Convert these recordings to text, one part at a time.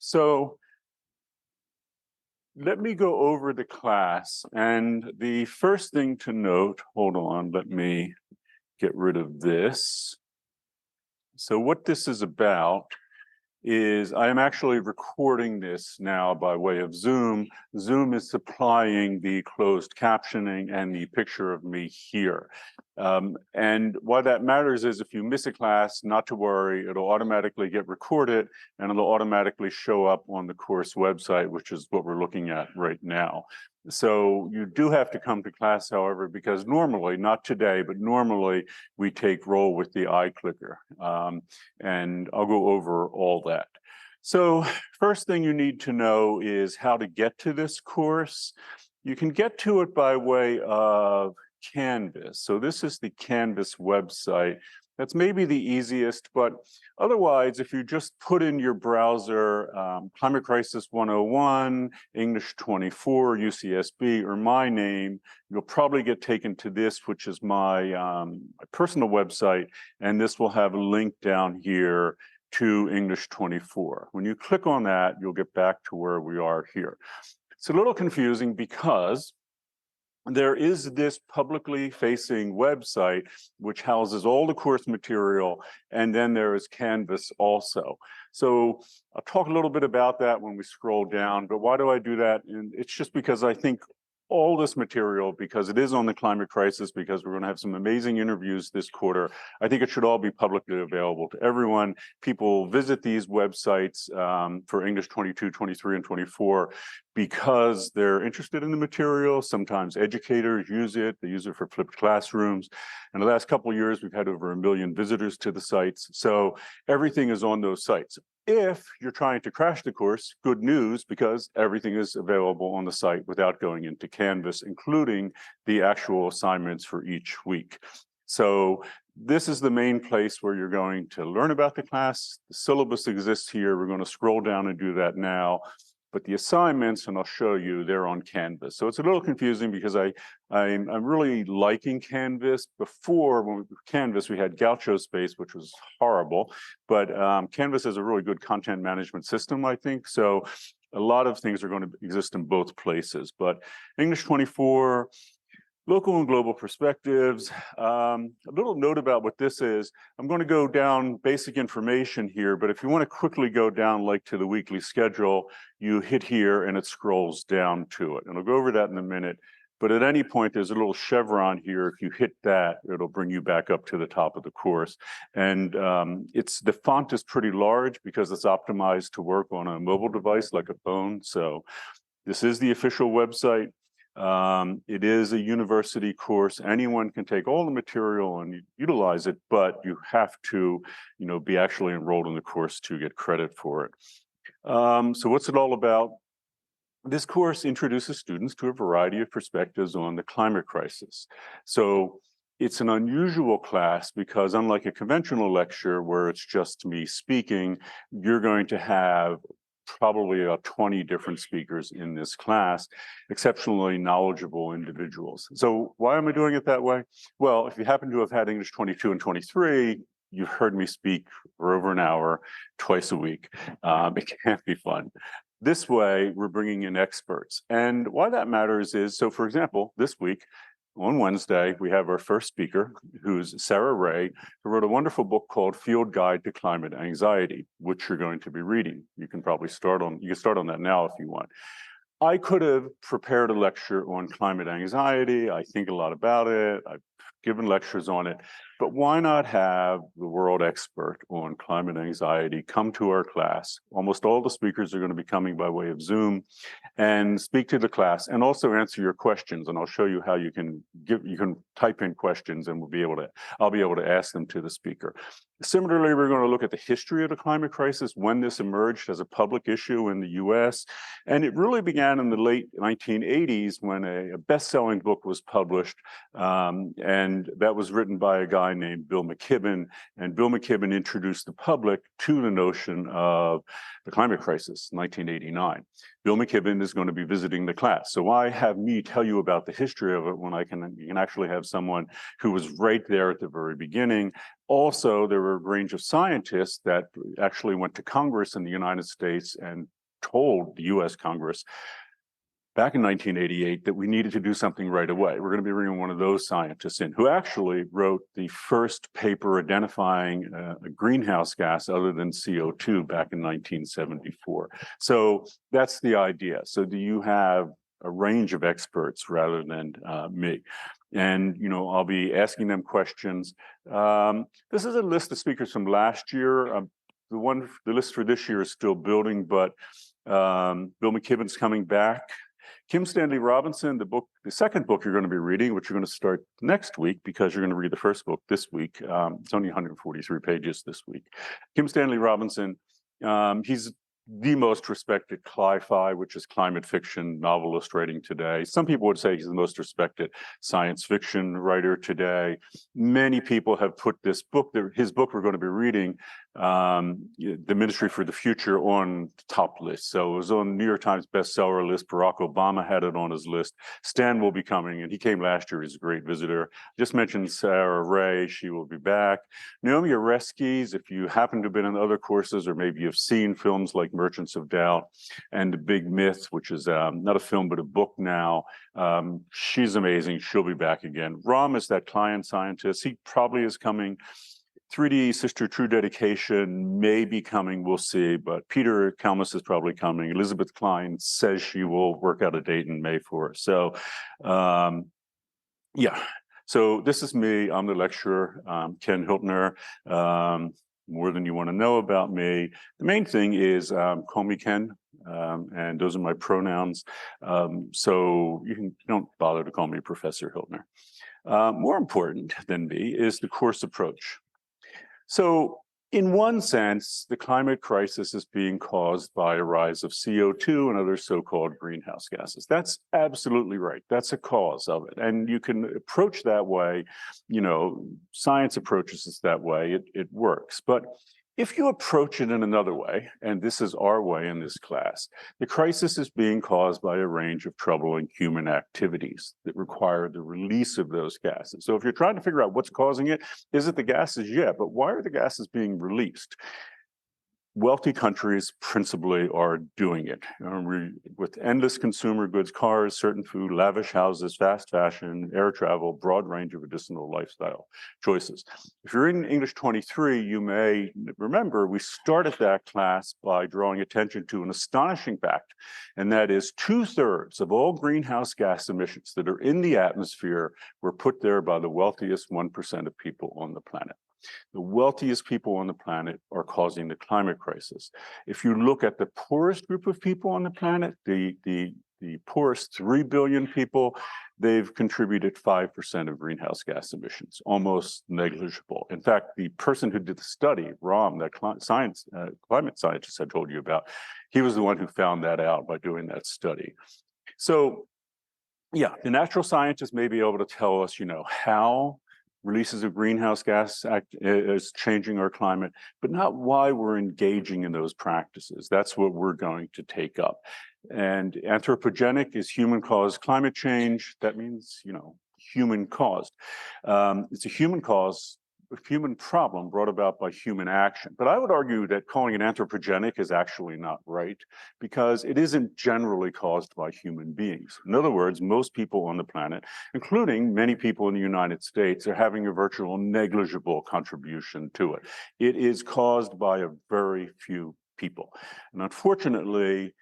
So let me go over the class. And the first thing to note, hold on, let me get rid of this. So what this is about is I am actually recording this now by way of Zoom. Zoom is supplying the closed captioning and the picture of me here. And why that matters is if you miss a class, not to worry, it'll automatically get recorded and it'll automatically show up on the course website, which is what we're looking at right now. So you do have to come to class, however, because normally, not today, but normally we take roll with the iClicker. And I'll go over all that. So first thing you need to know is how to get to this course. You can get to it by way of Canvas. So this is the Canvas website. That's maybe the easiest, but otherwise, if you just put in your browser Climate Crisis 101, English 24, UCSB, or my name, you'll probably get taken to this, which is my personal website, and this will have a link down here to English 24. When you click on that, you'll get back to where we are here. It's a little confusing because there is this publicly facing website which houses all the course material, and then there is Canvas also. So I'll talk a little bit about that when we scroll down, but why do I do that? And it's just because I think all this material, because it is on the climate crisis, because we're going to have some amazing interviews this quarter, I think it should all be publicly available to everyone. People visit these websites for English 22, 23, and 24 because they're interested in the material. Sometimes educators use it. They use it for flipped classrooms. In the last couple of years, we've had over 1 million visitors to the sites. So everything is on those sites. If you're trying to crash the course, good news, because everything is available on the site without going into Canvas, including the actual assignments for each week. So this is the main place where you're going to learn about the class. The syllabus exists here. We're going to scroll down and do that now. But the assignments, and I'll show you, they're on Canvas. So it's a little confusing because I'm really liking Canvas. Before, when Canvas, we had Gaucho Space, which was horrible. But Canvas is a really good content management system, I think. So a lot of things are going to exist in both places. But English 24, local and global perspectives. A little note about what this is. I'm going to go down basic information here, but if you want to quickly go down like to the weekly schedule, you hit here and it scrolls down to it. And I'll go over that in a minute. But at any point, there's a little chevron here. If you hit that, it'll bring you back up to the top of the course. And the font is pretty large because it's optimized to work on a mobile device like a phone. So this is the official website. It is a university course. Anyone can take all the material and utilize it, but you have to, be actually enrolled in the course to get credit for it. So what's it all about? This course introduces students to a variety of perspectives on the climate crisis. So it's an unusual class because unlike a conventional lecture where it's just me speaking, you're going to have probably about 20 different speakers in this class, exceptionally knowledgeable individuals. So why am I doing it that way? Well, if you happen to have had English 22 and 23, you've heard me speak for over an hour, twice a week. It can't be fun. This way, we're bringing in experts. And why that matters is, so for example, this week, on Wednesday, we have our first speaker, who's Sarah Ray, who wrote a wonderful book called Field Guide to Climate Anxiety, which you're going to be reading. You can start on that now if you want. I could have prepared a lecture on climate anxiety. I think a lot about it. I've given lectures on it. But why not have the world expert on climate anxiety come to our class? Almost all the speakers are going to be coming by way of Zoom and speak to the class and also answer your questions. And I'll show you how you can type in questions and I'll be able to ask them to the speaker. Similarly, we're going to look at the history of the climate crisis, when this emerged as a public issue in the US. And it really began in the late 1980s when a best-selling book was published. And that was written by a guy guy named Bill McKibben, and Bill McKibben introduced the public to the notion of the climate crisis, 1989. Bill McKibben is going to be visiting the class. So why have me tell you about the history of it when you can actually have someone who was right there at the very beginning? Also, there were a range of scientists that actually went to Congress in the United States and told the US Congress back in 1988 that we needed to do something right away. We're going to be bringing one of those scientists in who actually wrote the first paper identifying a greenhouse gas other than CO2 back in 1974. So that's the idea. So do you have a range of experts rather than me? And, I'll be asking them questions. This is a list of speakers from last year. The list for this year is still building, but Bill McKibben's coming back. Kim Stanley Robinson, the second book you're going to be reading, which you're going to start next week because you're going to read the first book this week. It's only 143 pages this week. Kim Stanley Robinson, he's the most respected cli-fi, which is climate fiction novelist writing today. Some people would say he's the most respected science fiction writer today. Many people have put his book we're going to be reading, The Ministry for the Future, on the top list. So it was on the New York Times bestseller list. Barack Obama had it on his list. Stan will be coming, and he came last year. He's a great visitor. Just mentioned Sarah Ray. She will be back. Naomi Oreskes, if you happen to have been in other courses or maybe you've seen films like Merchants of Doubt and The Big Myth, which is not a film but a book now, she's amazing. She'll be back again. Ram is that client scientist. He probably is coming. 3D Sister True Dedication may be coming, we'll see, but Peter Kalmus is probably coming. Elizabeth Klein says she will work out a date in May for us. So, yeah. So this is me. I'm the lecturer, Ken Hiltner. More than you want to know about me. The main thing is call me Ken, and those are my pronouns. So you don't bother to call me Professor Hiltner. More important than me is the course approach. So in one sense, the climate crisis is being caused by a rise of CO2 and other so-called greenhouse gases. That's absolutely right. That's a cause of it. And you can approach that way, science approaches it that way, it works. But if you approach it in another way, and this is our way in this class, the crisis is being caused by a range of troubling human activities that require the release of those gases. So if you're trying to figure out what's causing it, is it the gases? Yeah, but why are the gases being released? Wealthy countries principally are doing it with endless consumer goods, cars, certain food, lavish houses, fast fashion, air travel, broad range of medicinal lifestyle choices. If you're in English 23, you may remember we started that class by drawing attention to an astonishing fact, and that is 2/3 of all greenhouse gas emissions that are in the atmosphere were put there by the wealthiest 1% of people on the planet. The wealthiest people on the planet are causing the climate crisis. If you look at the poorest group of people on the planet, the poorest 3 billion people, they've contributed 5% of greenhouse gas emissions, almost negligible. In fact, the person who did the study, Ram, that climate scientist I told you about, he was the one who found that out by doing that study. So, yeah, the natural scientists may be able to tell us, how releases of greenhouse gas is changing our climate, but not why we're engaging in those practices. That's what we're going to take up. And anthropogenic is human-caused climate change. That means, human-caused. It's a human problem brought about by human action. But I would argue that calling it anthropogenic is actually not right, because it isn't generally caused by human beings. In other words, most people on the planet, including many people in the United States, are having a virtual negligible contribution to it. It is caused by a very few people. And unfortunately,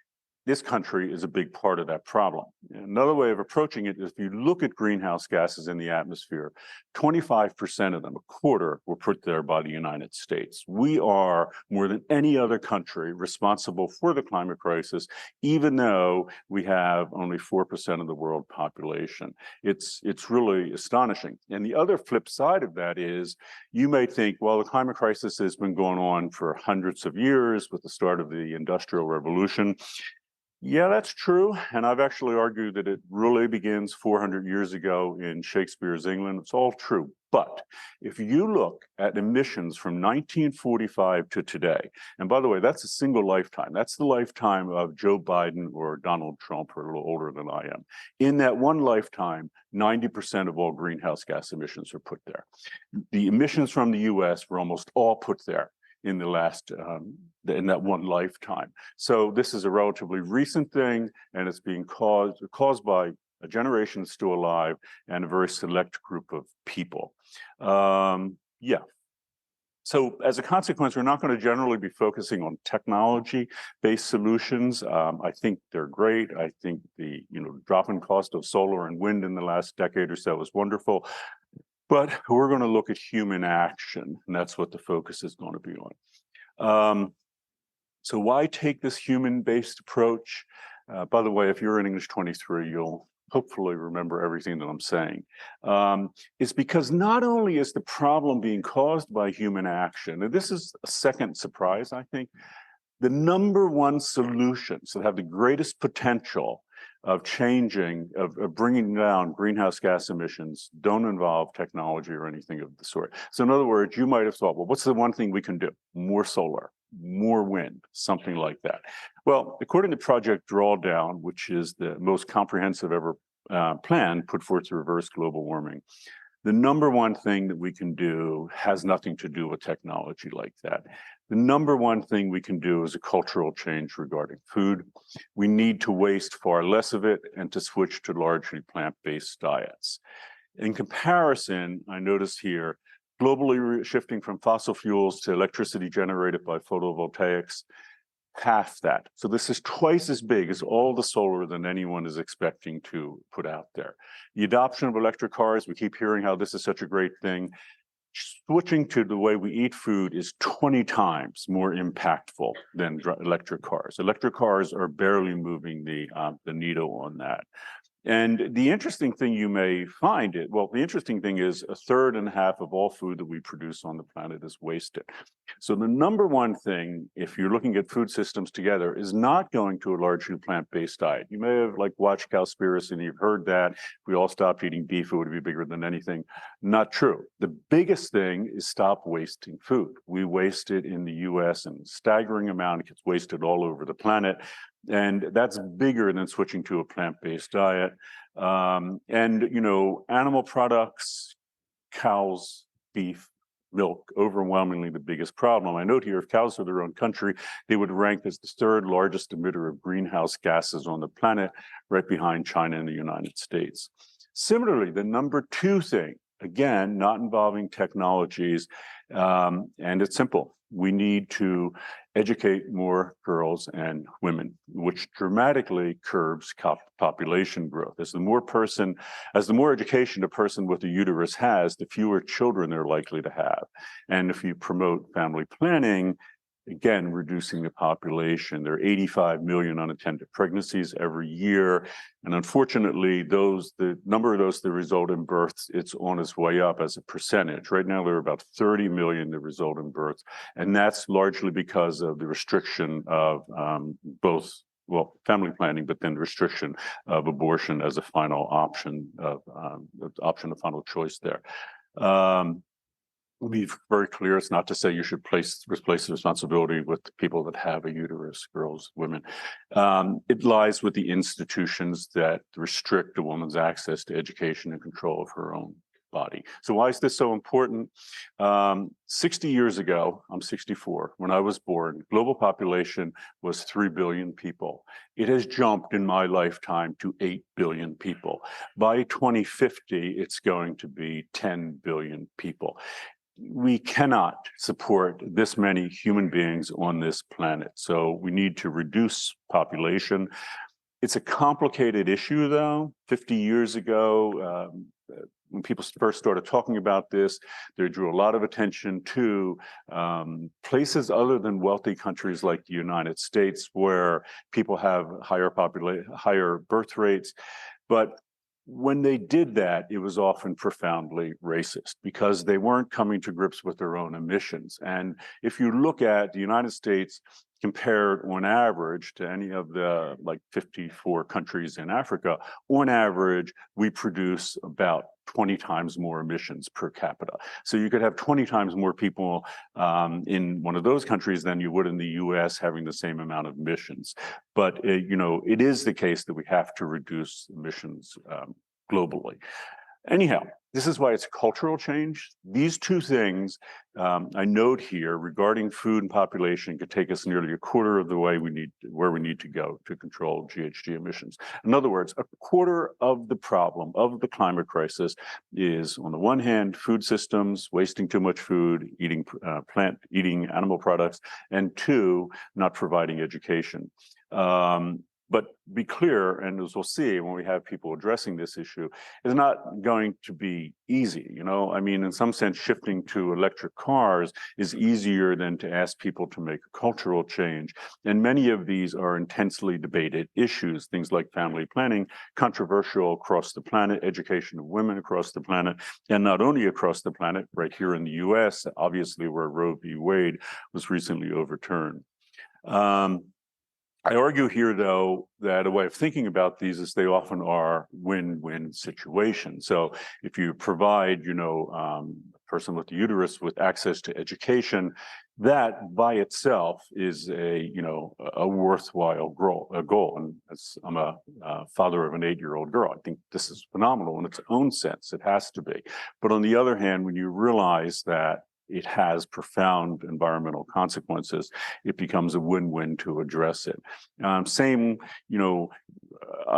this country is a big part of that problem. Another way of approaching it is if you look at greenhouse gases in the atmosphere, 25% of them, a quarter, were put there by the United States. We are, more than any other country, responsible for the climate crisis, even though we have only 4% of the world population. It's really astonishing. And the other flip side of that is, you may think, well, the climate crisis has been going on for hundreds of years with the start of the Industrial Revolution. Yeah, that's true. And I've actually argued that it really begins 400 years ago in Shakespeare's England. It's all true. But if you look at emissions from 1945 to today, and by the way, that's a single lifetime. That's the lifetime of Joe Biden or Donald Trump, who are a little older than I am. In that one lifetime, 90% of all greenhouse gas emissions are put there. The emissions from the US were almost all put there in the last in that one lifetime. So this is a relatively recent thing, and it's being caused by a generation still alive and a very select group of people. Yeah. So as a consequence, we're not going to generally be focusing on technology-based solutions. I think they're great. I think the drop-in cost of solar and wind in the last decade or so is wonderful. But we're going to look at human action, and that's what the focus is going to be on. So why take this human-based approach? By the way, if you're in English 23, you'll hopefully remember everything that I'm saying. It's because not only is the problem being caused by human action, and this is a second surprise, I think, the number one solutions that have the greatest potential of changing, of bringing down greenhouse gas emissions don't involve technology or anything of the sort. So in other words, you might have thought, well, what's the one thing we can do? More solar, more wind, something like that. Well, according to Project Drawdown, which is the most comprehensive ever plan put forth to reverse global warming, the number one thing that we can do has nothing to do with technology like that. The number one thing we can do is a cultural change regarding food. We need to waste far less of it and to switch to largely plant-based diets. In comparison, I notice here, globally shifting from fossil fuels to electricity generated by photovoltaics, half that. So this is twice as big as all the solar than anyone is expecting to put out there. The adoption of electric cars, we keep hearing how this is such a great thing. Switching to the way we eat food is 20 times more impactful than electric cars. Electric cars are barely moving the needle on that. And the interesting thing you may find the interesting thing is 1/3 and a half of all food that we produce on the planet is wasted. So the number one thing, if you're looking at food systems together, is not going to a largely plant-based diet. You may have watched Cowspiracy and you've heard that if we all stopped eating beef, it would be bigger than anything. Not true. The biggest thing is stop wasting food. We waste it in the US in a staggering amount. It gets wasted all over the planet. And that's bigger than switching to a plant-based diet. And, animal products, cows, beef, milk, overwhelmingly the biggest problem. I note here, if cows were their own country, they would rank as the 3rd largest emitter of greenhouse gases on the planet, right behind China and the United States. Similarly, the number 2 thing, again, not involving technologies, and it's simple. We need to educate more girls and women, which dramatically curbs population growth. As the more education a person with a uterus has, the fewer children they're likely to have. And if you promote family planning, again, reducing the population. There are 85 million unattended pregnancies every year. And unfortunately, the number of those that result in births, it's on its way up as a percentage. Right now, there are about 30 million that result in births. And that's largely because of the restriction of family planning, but then restriction of abortion as a final option of final choice there. Be very clear, it's not to say you should replace the responsibility with people that have a uterus, girls, women. It lies with the institutions that restrict a woman's access to education and control of her own body. So why is this so important? 60 years ago, I'm 64, when I was born, global population was 3 billion people. It has jumped in my lifetime to 8 billion people. By 2050, it's going to be 10 billion people. We cannot support this many human beings on this planet. So we need to reduce population. It's a complicated issue, though. 50 years ago, when people first started talking about this, they drew a lot of attention to places other than wealthy countries like the United States, where people have higher birth rates. But when they did that, it was often profoundly racist because they weren't coming to grips with their own emissions. And if you look at the United States, compared on average to any of the like 54 countries in Africa, on average, we produce about 20 times more emissions per capita. So you could have 20 times more people in one of those countries than you would in the US having the same amount of emissions. But it is the case that we have to reduce emissions globally. Anyhow, this is why it's a cultural change. These two things I note here regarding food and population could take us nearly a quarter of the way where we need to go to control GHG emissions. In other words, a quarter of the problem of the climate crisis is, on the one hand, food systems, wasting too much food, eating animal products, and two, not providing education. But be clear, and as we'll see when we have people addressing this issue, it's not going to be easy. I mean, in some sense, shifting to electric cars is easier than to ask people to make a cultural change. And many of these are intensely debated issues, things like family planning, controversial across the planet, education of women across the planet, and not only across the planet, right here in the US, obviously where Roe v. Wade was recently overturned. I argue here, though, that a way of thinking about these is they often are win-win situations. So if you provide, a person with the uterus with access to education, that by itself is a worthwhile goal. And as I'm a father of an 8-year-old girl, I think this is phenomenal in its own sense. It has to be. But on the other hand, when you realize that it has profound environmental consequences, it becomes a win-win to address it. I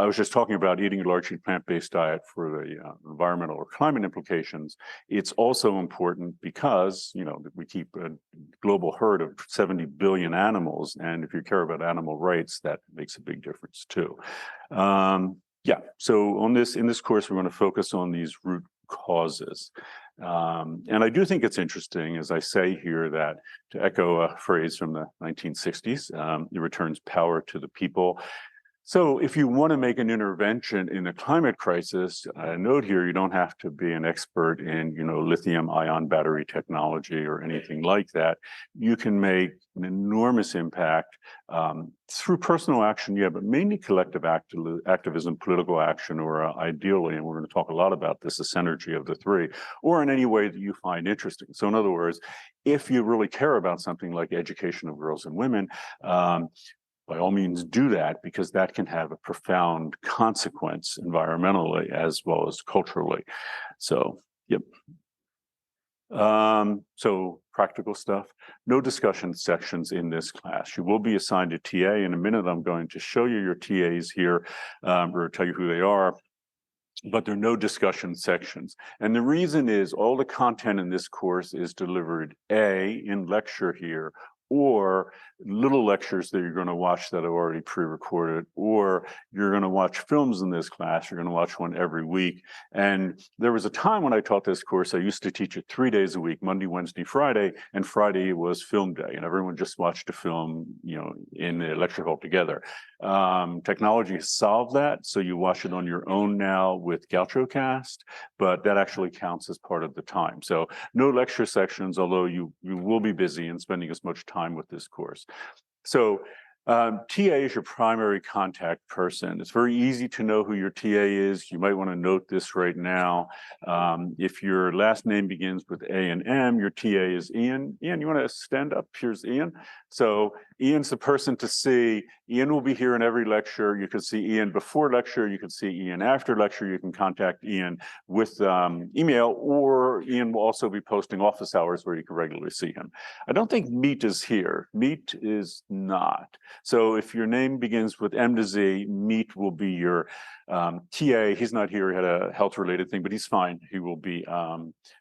was just talking about eating a largely plant-based diet for the environmental or climate implications. It's also important because, we keep a global herd of 70 billion animals, and if you care about animal rights, that makes a big difference too. So in this course, we're going to focus on these root causes. And I do think it's interesting, as I say here, that to echo a phrase from the 1960s, it returns power to the people. So if you want to make an intervention in the climate crisis, note here, you don't have to be an expert in, lithium-ion battery technology or anything like that. You can make an enormous impact through personal action, but mainly collective activism, political action, or ideally, and we're going to talk a lot about this, the synergy of the three, or in any way that you find interesting. So in other words, if you really care about something like education of girls and women, by all means do that, because that can have a profound consequence environmentally as well as culturally. So, yep. So practical stuff, no discussion sections in this class. You will be assigned a TA. In a minute, I'm going to show you your TAs here, or tell you who they are, but there are no discussion sections. And the reason is all the content in this course is delivered in lecture here, or little lectures that you're going to watch that are already pre-recorded, or you're going to watch films in this class. You're going to watch one every week. And there was a time when I taught this course, I used to teach it 3 days a week, Monday, Wednesday, Friday, and Friday was film day, and everyone just watched a film, in the lecture hall together. Technology has solved that, so you watch it on your own now with GauchoCast, but that actually counts as part of the time. So no lecture sections, although you will be busy and spending as much time with this course. So TA is your primary contact person. It's very easy to know who your TA is. You might want to note this right now. If your last name begins with A and M, your TA is Ian. Ian, you want to stand up? Here's Ian. So Ian's the person to see. Ian will be here in every lecture. You can see Ian before lecture. You can see Ian after lecture. You can contact Ian with email, or Ian will also be posting office hours where you can regularly see him. I don't think Meet is here. Meet is not. So if your name begins with M to Z, Meet will be your TA. He's not here. He had a health-related thing, but he's fine. He will be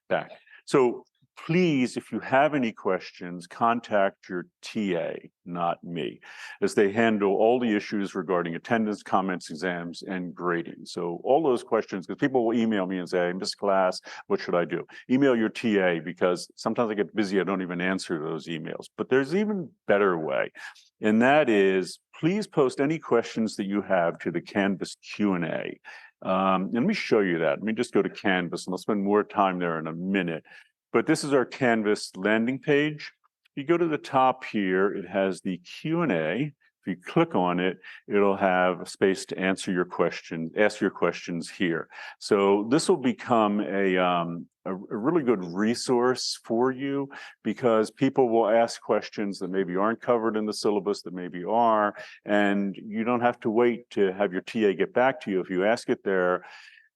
back. So please, if you have any questions, contact your TA, not me, as they handle all the issues regarding attendance, comments, exams, and grading. So all those questions, because people will email me and say, I missed class, what should I do? Email your TA, because sometimes I get busy, I don't even answer those emails. But there's an even better way, and that is, please post any questions that you have to the Canvas Q&A. Let me show you that. Let me just go to Canvas, and I'll spend more time there in a minute. But this is our Canvas landing page. You go to the top here, it has the Q&A. If you click on it, it'll have a space to answer your question, ask your questions here. So this will become a really good resource for you, because people will ask questions that maybe aren't covered in the syllabus, that maybe are, and you don't have to wait to have your TA get back to you. If you ask it there,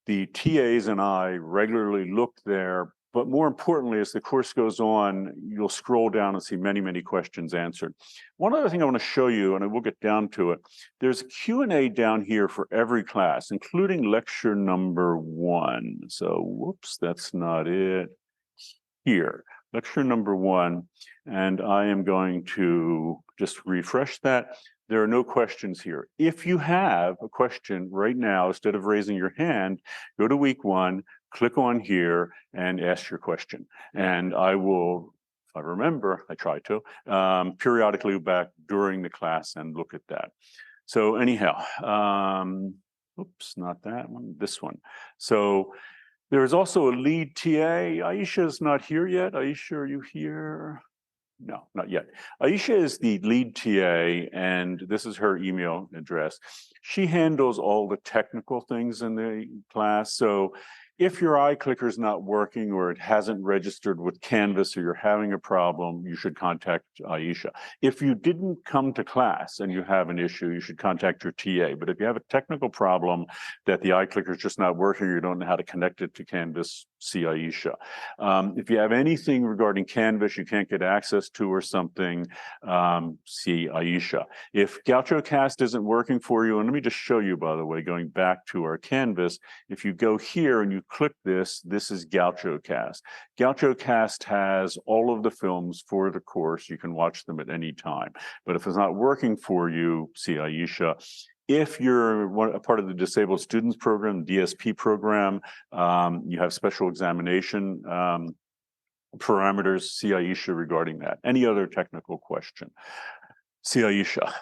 the TAs and I regularly look there. But more importantly, as the course goes on, you'll scroll down and see many, many questions answered. One other thing I want to show you, and I will get down to it, there's a Q&A down here for every class, including lecture number 1. So, whoops, that's not it. Here, lecture number 1, and I am going to just refresh that. There are no questions here. If you have a question right now, instead of raising your hand, go to week 1, click on here and ask your question. And I will, if I remember, I try to, periodically go back during the class and look at that. So anyhow, oops, not that one, this one. So there is also a lead TA. Aisha is not here yet. Aisha, are you here? No, not yet. Aisha is the lead TA, and this is her email address. She handles all the technical things in the class. So if your iClicker is not working, or it hasn't registered with Canvas, or you're having a problem, you should contact Aisha. If you didn't come to class and you have an issue, you should contact your TA. But if you have a technical problem that the iClicker is just not working, or you don't know how to connect it to Canvas, see Aisha. If you have anything regarding Canvas you can't get access to or something, see Aisha. If GauchoCast isn't working for you, and let me just show you, by the way, going back to our Canvas, if you go here and you click this, this is GauchoCast. GauchoCast has all of the films for the course. You can watch them at any time. But if it's not working for you, see Aisha. If you're a part of the Disabled Students Program, DSP program, you have special examination parameters, see Aisha regarding that. Any other technical question? See Aisha.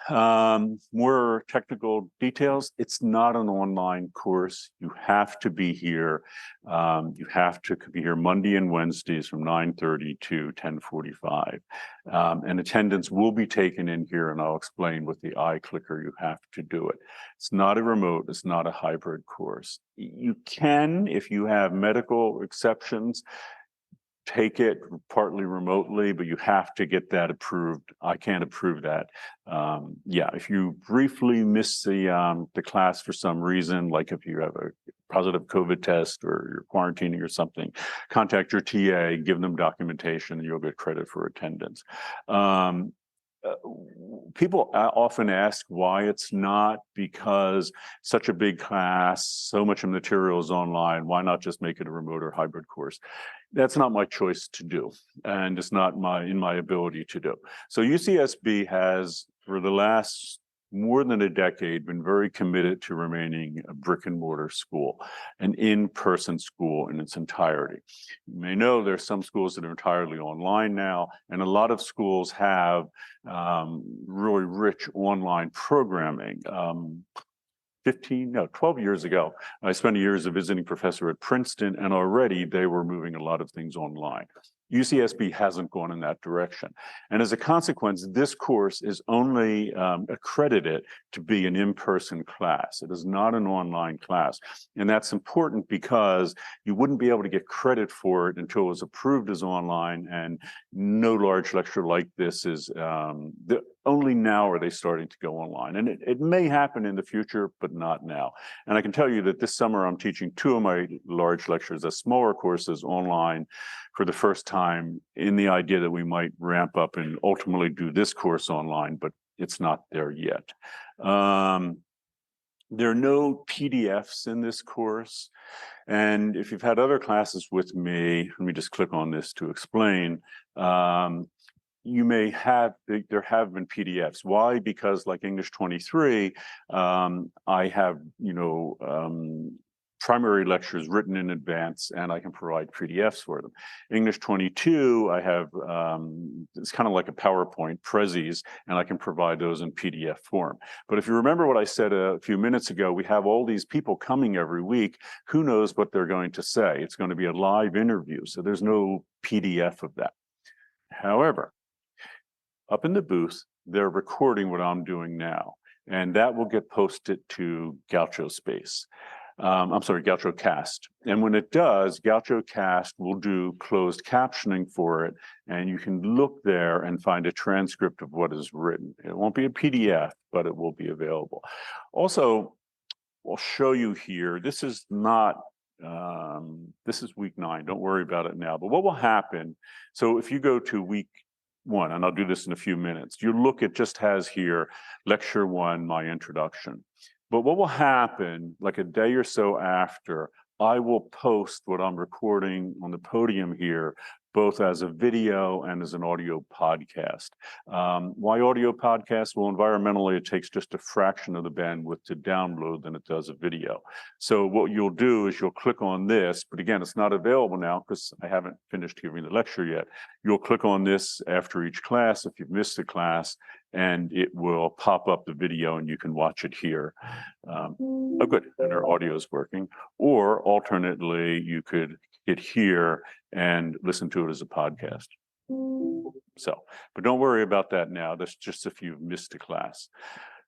More technical details. It's not an online course. You have to be here. You have to be here Monday and Wednesdays from 9:30 to 10:45. And attendance will be taken in here, and I'll explain with the iClicker you have to do it. It's not a remote, it's not a hybrid course. You can, if you have medical exceptions, take it partly remotely, but you have to get that approved. I can't approve that. Yeah, if you briefly miss the class for some reason, like if you have a positive COVID test or you're quarantining or something, contact your TA, give them documentation, and you'll get credit for attendance. People often ask why it's not, because such a big class, so much of the material is online, why not just make it a remote or hybrid course? That's not my choice to do, and it's not in my ability to do. So UCSB has, for the last more than a decade, been very committed to remaining a brick and mortar school, an in-person school in its entirety. You may know there's some schools that are entirely online now, and a lot of schools have really rich online programming. 12 years ago, I spent a year as a visiting professor at Princeton, and already they were moving a lot of things online. UCSB hasn't gone in that direction. And as a consequence, this course is only accredited to be an in-person class. It is not an online class. And that's important because you wouldn't be able to get credit for it until it was approved as online, and no large lecture like this is, only now are they starting to go online. And it may happen in the future, but not now. And I can tell you that this summer I'm teaching 2 of my large lectures as smaller courses online for the first time, in the idea that we might ramp up and ultimately do this course online, but it's not there yet. There are no PDFs in this course. And if you've had other classes with me, let me just click on this to explain. You may have, there have been PDFs. Why? Because like English 23, I have, primary lectures written in advance, and I can provide PDFs for them. English 22, I have, it's kind of like a PowerPoint, Prezis, and I can provide those in PDF form. But if you remember what I said a few minutes ago, we have all these people coming every week. Who knows what they're going to say? It's going to be a live interview, so there's no PDF of that. However, up in the booth, they're recording what I'm doing now, and that will get posted to Gaucho Space. I'm sorry, Gaucho Cast. And when it does, Gaucho Cast will do closed captioning for it, and you can look there and find a transcript of what is written. It won't be a PDF, but it will be available. Also, I'll show you here, this is not, this is week 9, don't worry about it now, but what will happen, so if you go to week 1, and I'll do this in a few minutes, you look, it just has here, lecture 1, my introduction. But what will happen, like a day or so after, I will post what I'm recording on the podium here, both as a video and as an audio podcast. Why audio podcast? Well, environmentally, it takes just a fraction of the bandwidth to download than it does a video. So what you'll do is you'll click on this, but again, it's not available now because I haven't finished giving the lecture yet. You'll click on this after each class if you've missed a class, and it will pop up the video and you can watch it here. Oh, good, and our audio is working. Or alternately, you could hit here and listen to it as a podcast. So, but don't worry about that now. That's just if you've missed a class.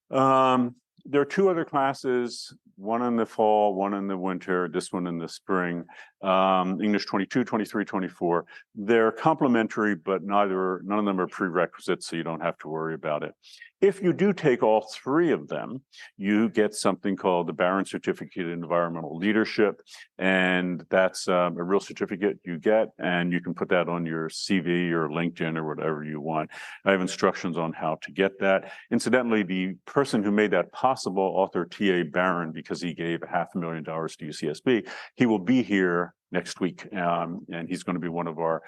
There are 2 other classes, one in the fall, one in the winter, this one in the spring, English 22, 23, 24. They're complementary, but none of them are prerequisites, so you don't have to worry about it. If you do take all 3 of them, you get something called the Barron Certificate in Environmental Leadership, and that's a real certificate you get, and you can put that on your CV or LinkedIn or whatever you want. I have instructions on how to get that. Incidentally, the person who made that possible, author T.A. Barron, because he gave $500,000 to UCSB, he will be here next week, and he's going to be one of our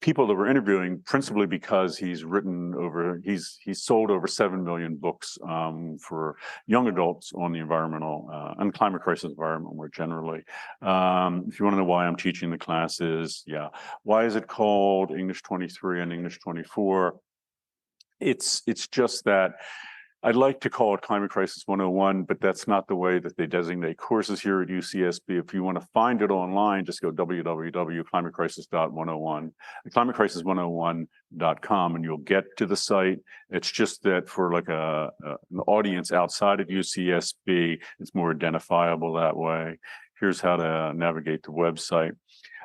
people that we're interviewing, principally because he's sold over 7 million books for young adults on the environmental and climate crisis environment more generally. If you want to know why I'm teaching the classes, why is it called English 23 and English 24? It's just that I'd like to call it Climate Crisis 101, but that's not the way that they designate courses here at UCSB. If you want to find it online, just go www.climatecrisis.101, climatecrisis101.com, and you'll get to the site. It's just that for like an audience outside of UCSB, it's more identifiable that way. Here's how to navigate the website.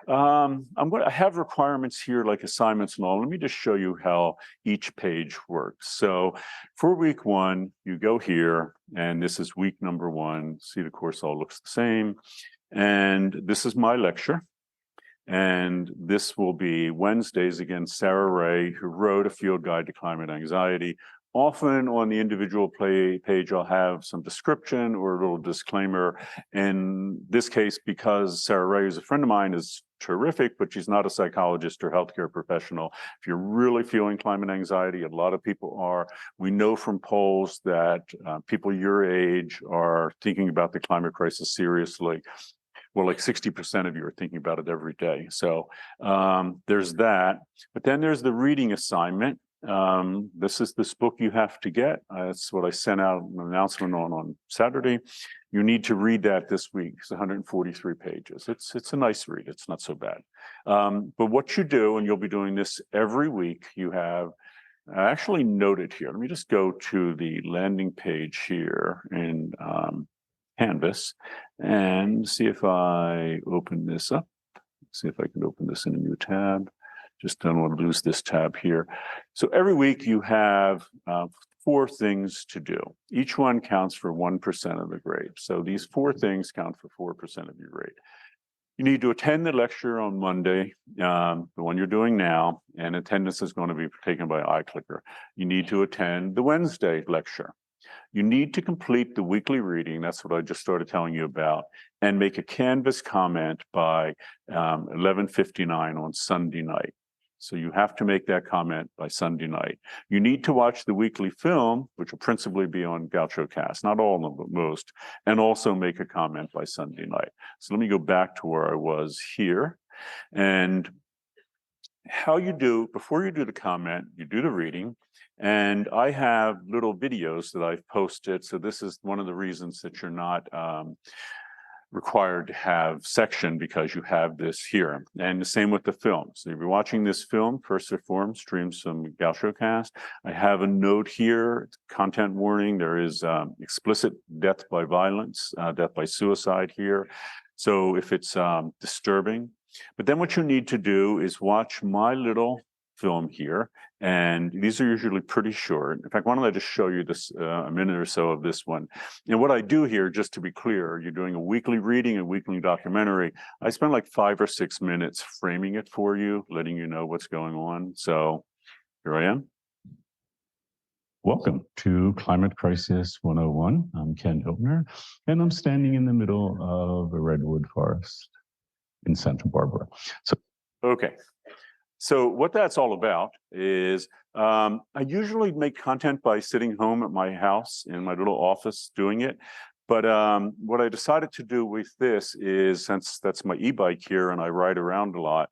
I have requirements here like assignments and all. Let me just show you how each page works. So for week 1, you go here, and this is week number 1. See, the course all looks the same. And this is my lecture. And this will be Wednesdays, again, Sarah Ray, who wrote A Field Guide to Climate Anxiety. Often on the individual page, I'll have some description or a little disclaimer. In this case, because Sarah Ray is a friend of mine, is terrific, but she's not a psychologist or healthcare professional. If you're really feeling climate anxiety, a lot of people are. We know from polls that people your age are thinking about the climate crisis seriously. Well, like 60% of you are thinking about it every day. So there's that. But then there's the reading assignment. This is this book you have to get. That's what I sent out an announcement on Saturday. You need to read that this week. It's 143 pages. It's a nice read. It's not so bad. But what you do, and you'll be doing this every week, you have actually noted here. Let me just go to the landing page here in Canvas and see if I open this up. See if I can open this in a new tab. Just don't want to lose this tab here. So every week you have 4 things to do. Each one counts for 1% of the grade. So these 4 things count for 4% of your grade. You need to attend the lecture on Monday, the one you're doing now, and attendance is going to be taken by iClicker. You need to attend the Wednesday lecture. You need to complete the weekly reading, that's what I just started telling you about, and make a Canvas comment by 11:59 on Sunday night. So you have to make that comment by Sunday night. You need to watch the weekly film, which will principally be on Gaucho Cast, not all of them, but most, and also make a comment by Sunday night. So let me go back to where I was here. And how you do, before you do the comment, you do the reading. And I have little videos that I've posted. So this is one of the reasons that you're not required to have section because you have this here. And the same with the film. So if you're watching this film, First Reform streams from GauchoCast, I have a note here, content warning. There is explicit death by violence, death by suicide here. So if it's disturbing, but then what you need to do is watch my little film here. And these are usually pretty short. In fact, why don't I just show you this, a minute or so of this one. And what I do here, just to be clear, you're doing a weekly reading, a weekly documentary. I spend like 5 or 6 minutes framing it for you, letting you know what's going on. So here I am. Welcome to Climate Crisis 101. I'm Ken Hiltner, and I'm standing in the middle of a redwood forest in Santa Barbara. Okay. So what that's all about is I usually make content by sitting home at my house in my little office doing it. But what I decided to do with this is, since that's my e-bike here and I ride around a lot,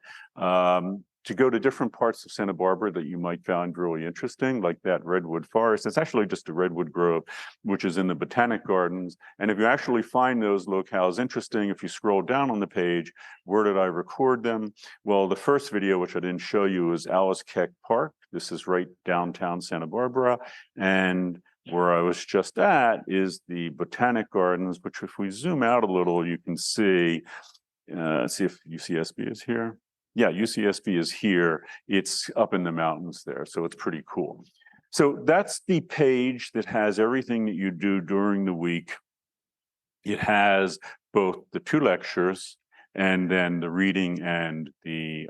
to go to different parts of Santa Barbara that you might find really interesting, like that redwood forest. It's actually just a redwood grove, which is in the Botanic Gardens. And if you actually find those locales interesting, if you scroll down on the page, where did I record them? Well, the first video, which I didn't show you, is Alice Keck Park. This is right downtown Santa Barbara. And where I was just at is the Botanic Gardens, which if we zoom out a little, you can see if UCSB is here. Yeah, UCSB is here. It's up in the mountains there, so it's pretty cool. So that's the page that has everything that you do during the week. It has both the 2 lectures and then the reading and the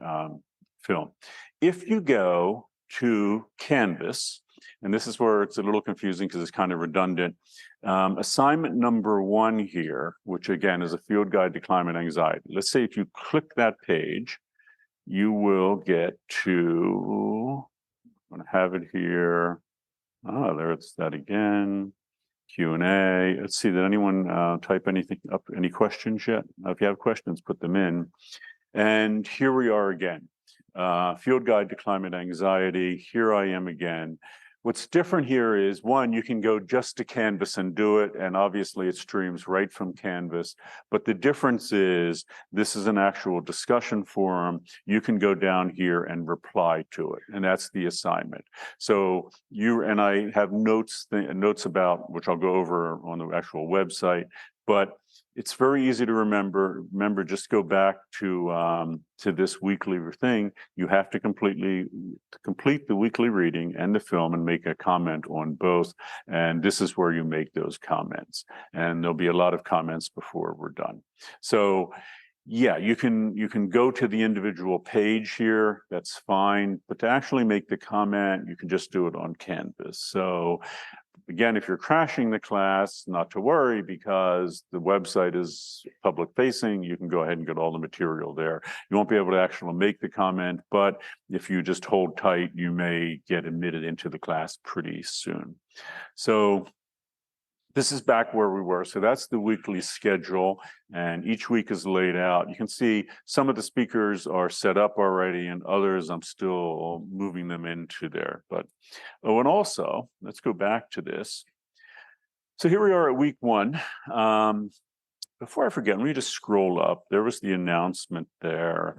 film. If you go to Canvas, and this is where it's a little confusing because it's kind of redundant, assignment number 1 here, which again is a field guide to climate anxiety. Let's say if you click that page, you will get to, I'm going to have it here. Oh, there it's that again. Q&A. Let's see, did anyone type anything up, any questions yet? If you have questions, put them in. And here we are again. Field Guide to Climate Anxiety. Here I am again. What's different here is, one, you can go just to Canvas and do it, and obviously it streams right from Canvas. But the difference is this is an actual discussion forum. You can go down here and reply to it, and that's the assignment. So you and I have notes about, which I'll go over on the actual website, but it's very easy to remember. Remember, just go back to this weekly thing. You have to complete the weekly reading and the film and make a comment on both. And this is where you make those comments. And there'll be a lot of comments before we're done. So yeah, you can go to the individual page here. That's fine. But to actually make the comment, you can just do it on Canvas. So again, if you're crashing the class, not to worry, because the website is public facing. You can go ahead and get all the material there. You won't be able to actually make the comment, but if you just hold tight, you may get admitted into the class pretty soon. So this is back where we were. So that's the weekly schedule, and each week is laid out. You can see some of the speakers are set up already, and others I'm still moving them into there. But oh, and also, let's go back to this. So here we are at week 1. Before I forget, let me just scroll up. There was the announcement there.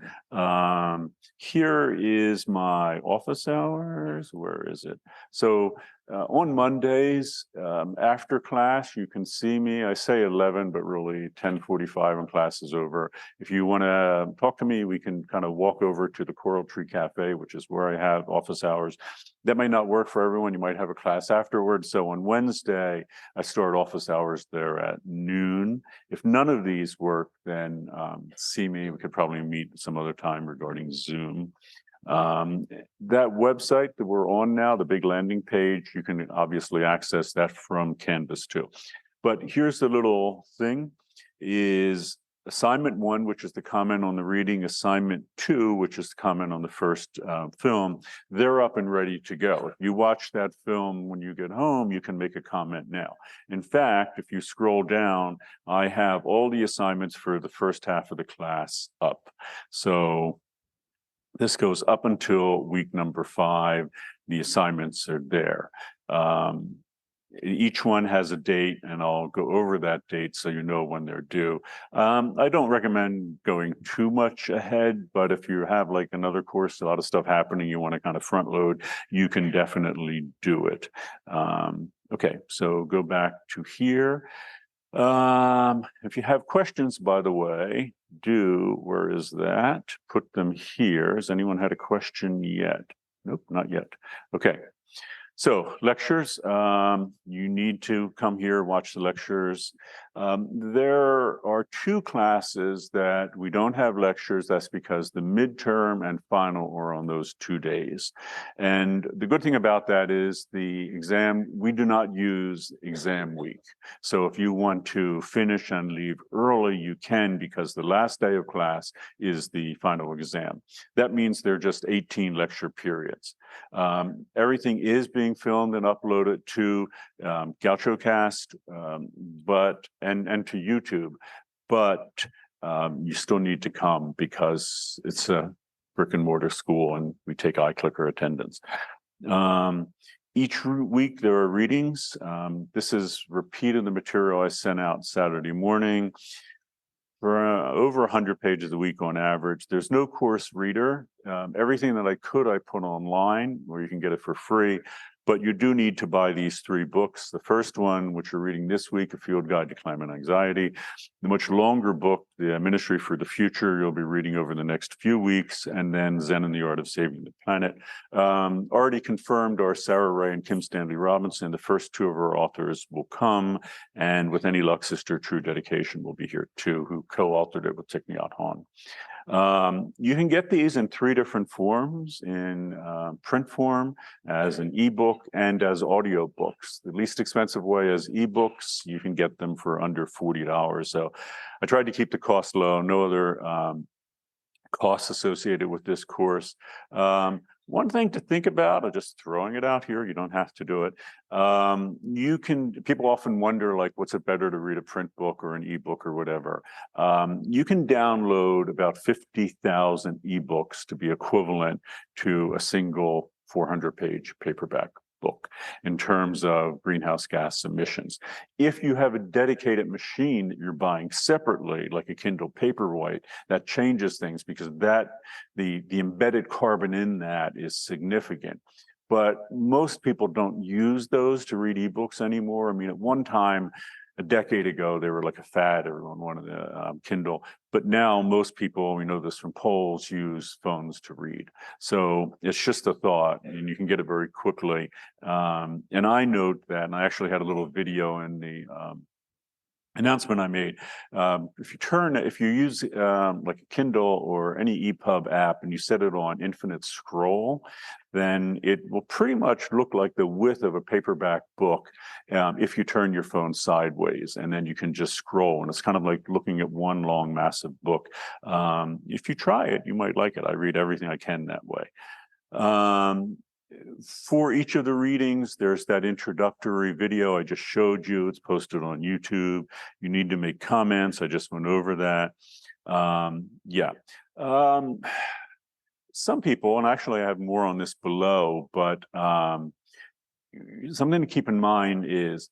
Here is my office hours. Where is it? So on Mondays, after class, you can see me. I say 11, but really 10:45 when class is over. If you want to talk to me, we can kind of walk over to the Coral Tree Cafe, which is where I have office hours. That might not work for everyone. You might have a class afterwards. So on Wednesday, I start office hours there at noon. If none of these work, then see me. We could probably meet some other time regarding Zoom. That website that we're on now, the big landing page, you can obviously access that from Canvas too. But here's the little thing is assignment 1, which is the comment on the reading, assignment 2, which is the comment on the first film. They're up and ready to go. If you watch that film when you get home, you can make a comment now. In fact, if you scroll down, I have all the assignments for the first half of the class up. So this goes up until week number 5. The assignments are there. Each one has a date, and I'll go over that date so you know when they're due. I don't recommend going too much ahead, but if you have like another course, a lot of stuff happening, you want to kind of front load, you can definitely do it. Okay, so go back to here. If you have questions, by the way, where is that? Put them here. Has anyone had a question yet? Nope, not yet. Okay. So lectures, you need to come here, watch the lectures. There are 2 classes that we don't have lectures. That's because the midterm and final are on those 2 days. And the good thing about that is the exam, we do not use exam week. So if you want to finish and leave early, you can, because the last day of class is the final exam. That means there are just 18 lecture periods. Everything is being filmed and uploaded to GauchoCast, and to YouTube, but you still need to come because it's a brick and mortar school and we take iClicker attendance. Each week there are readings. This is repeated the material I sent out Saturday morning. For over 100 pages a week on average. There's no course reader. Everything that I put online where you can get it for free, but you do need to buy these 3 books. The first one, which you're reading this week, A Field Guide to Climate Anxiety. The much longer book, The Ministry for the Future, you'll be reading over the next few weeks, and then Zen and the Art of Saving the Planet. Already confirmed are Sarah Ray and Kim Stanley Robinson. The first 2 of our authors will come, and with any luck, Sister True Dedication will be here too, who co-authored it with Thich Nhat Hanh. You can get these in 3 different forms, in print form, as an ebook, and as audio books. The least expensive way is ebooks. You can get them for under $40. So I tried to keep the cost low, no other costs associated with this course. One thing to think about, I'm just throwing it out here, you don't have to do it. People often wonder, like, what's it better to read, a print book or an ebook or whatever? You can download about 50,000 ebooks to be equivalent to a single 400-page paperback book in terms of greenhouse gas emissions. If you have a dedicated machine that you're buying separately, like a Kindle Paperwhite, that changes things, because the embedded carbon in that is significant. But most people don't use those to read ebooks anymore. I mean, at one time, a decade ago, they were like a fad. Everyone wanted a Kindle. But now most people, we know this from polls, use phones to read. So it's just a thought, and you can get it very quickly. And I note that, and I actually had a little video in the announcement I made. If you use like a Kindle or any EPUB app and you set it on infinite scroll, then it will pretty much look like the width of a paperback book if you turn your phone sideways, and then you can just scroll, and it's kind of like looking at one long massive book. If you try it, you might like it. I read everything I can that way. For each of the readings, there's that introductory video I just showed you. It's posted on YouTube. You need to make comments. I just went over that. Some people, and actually I have more on this below, but something to keep in mind is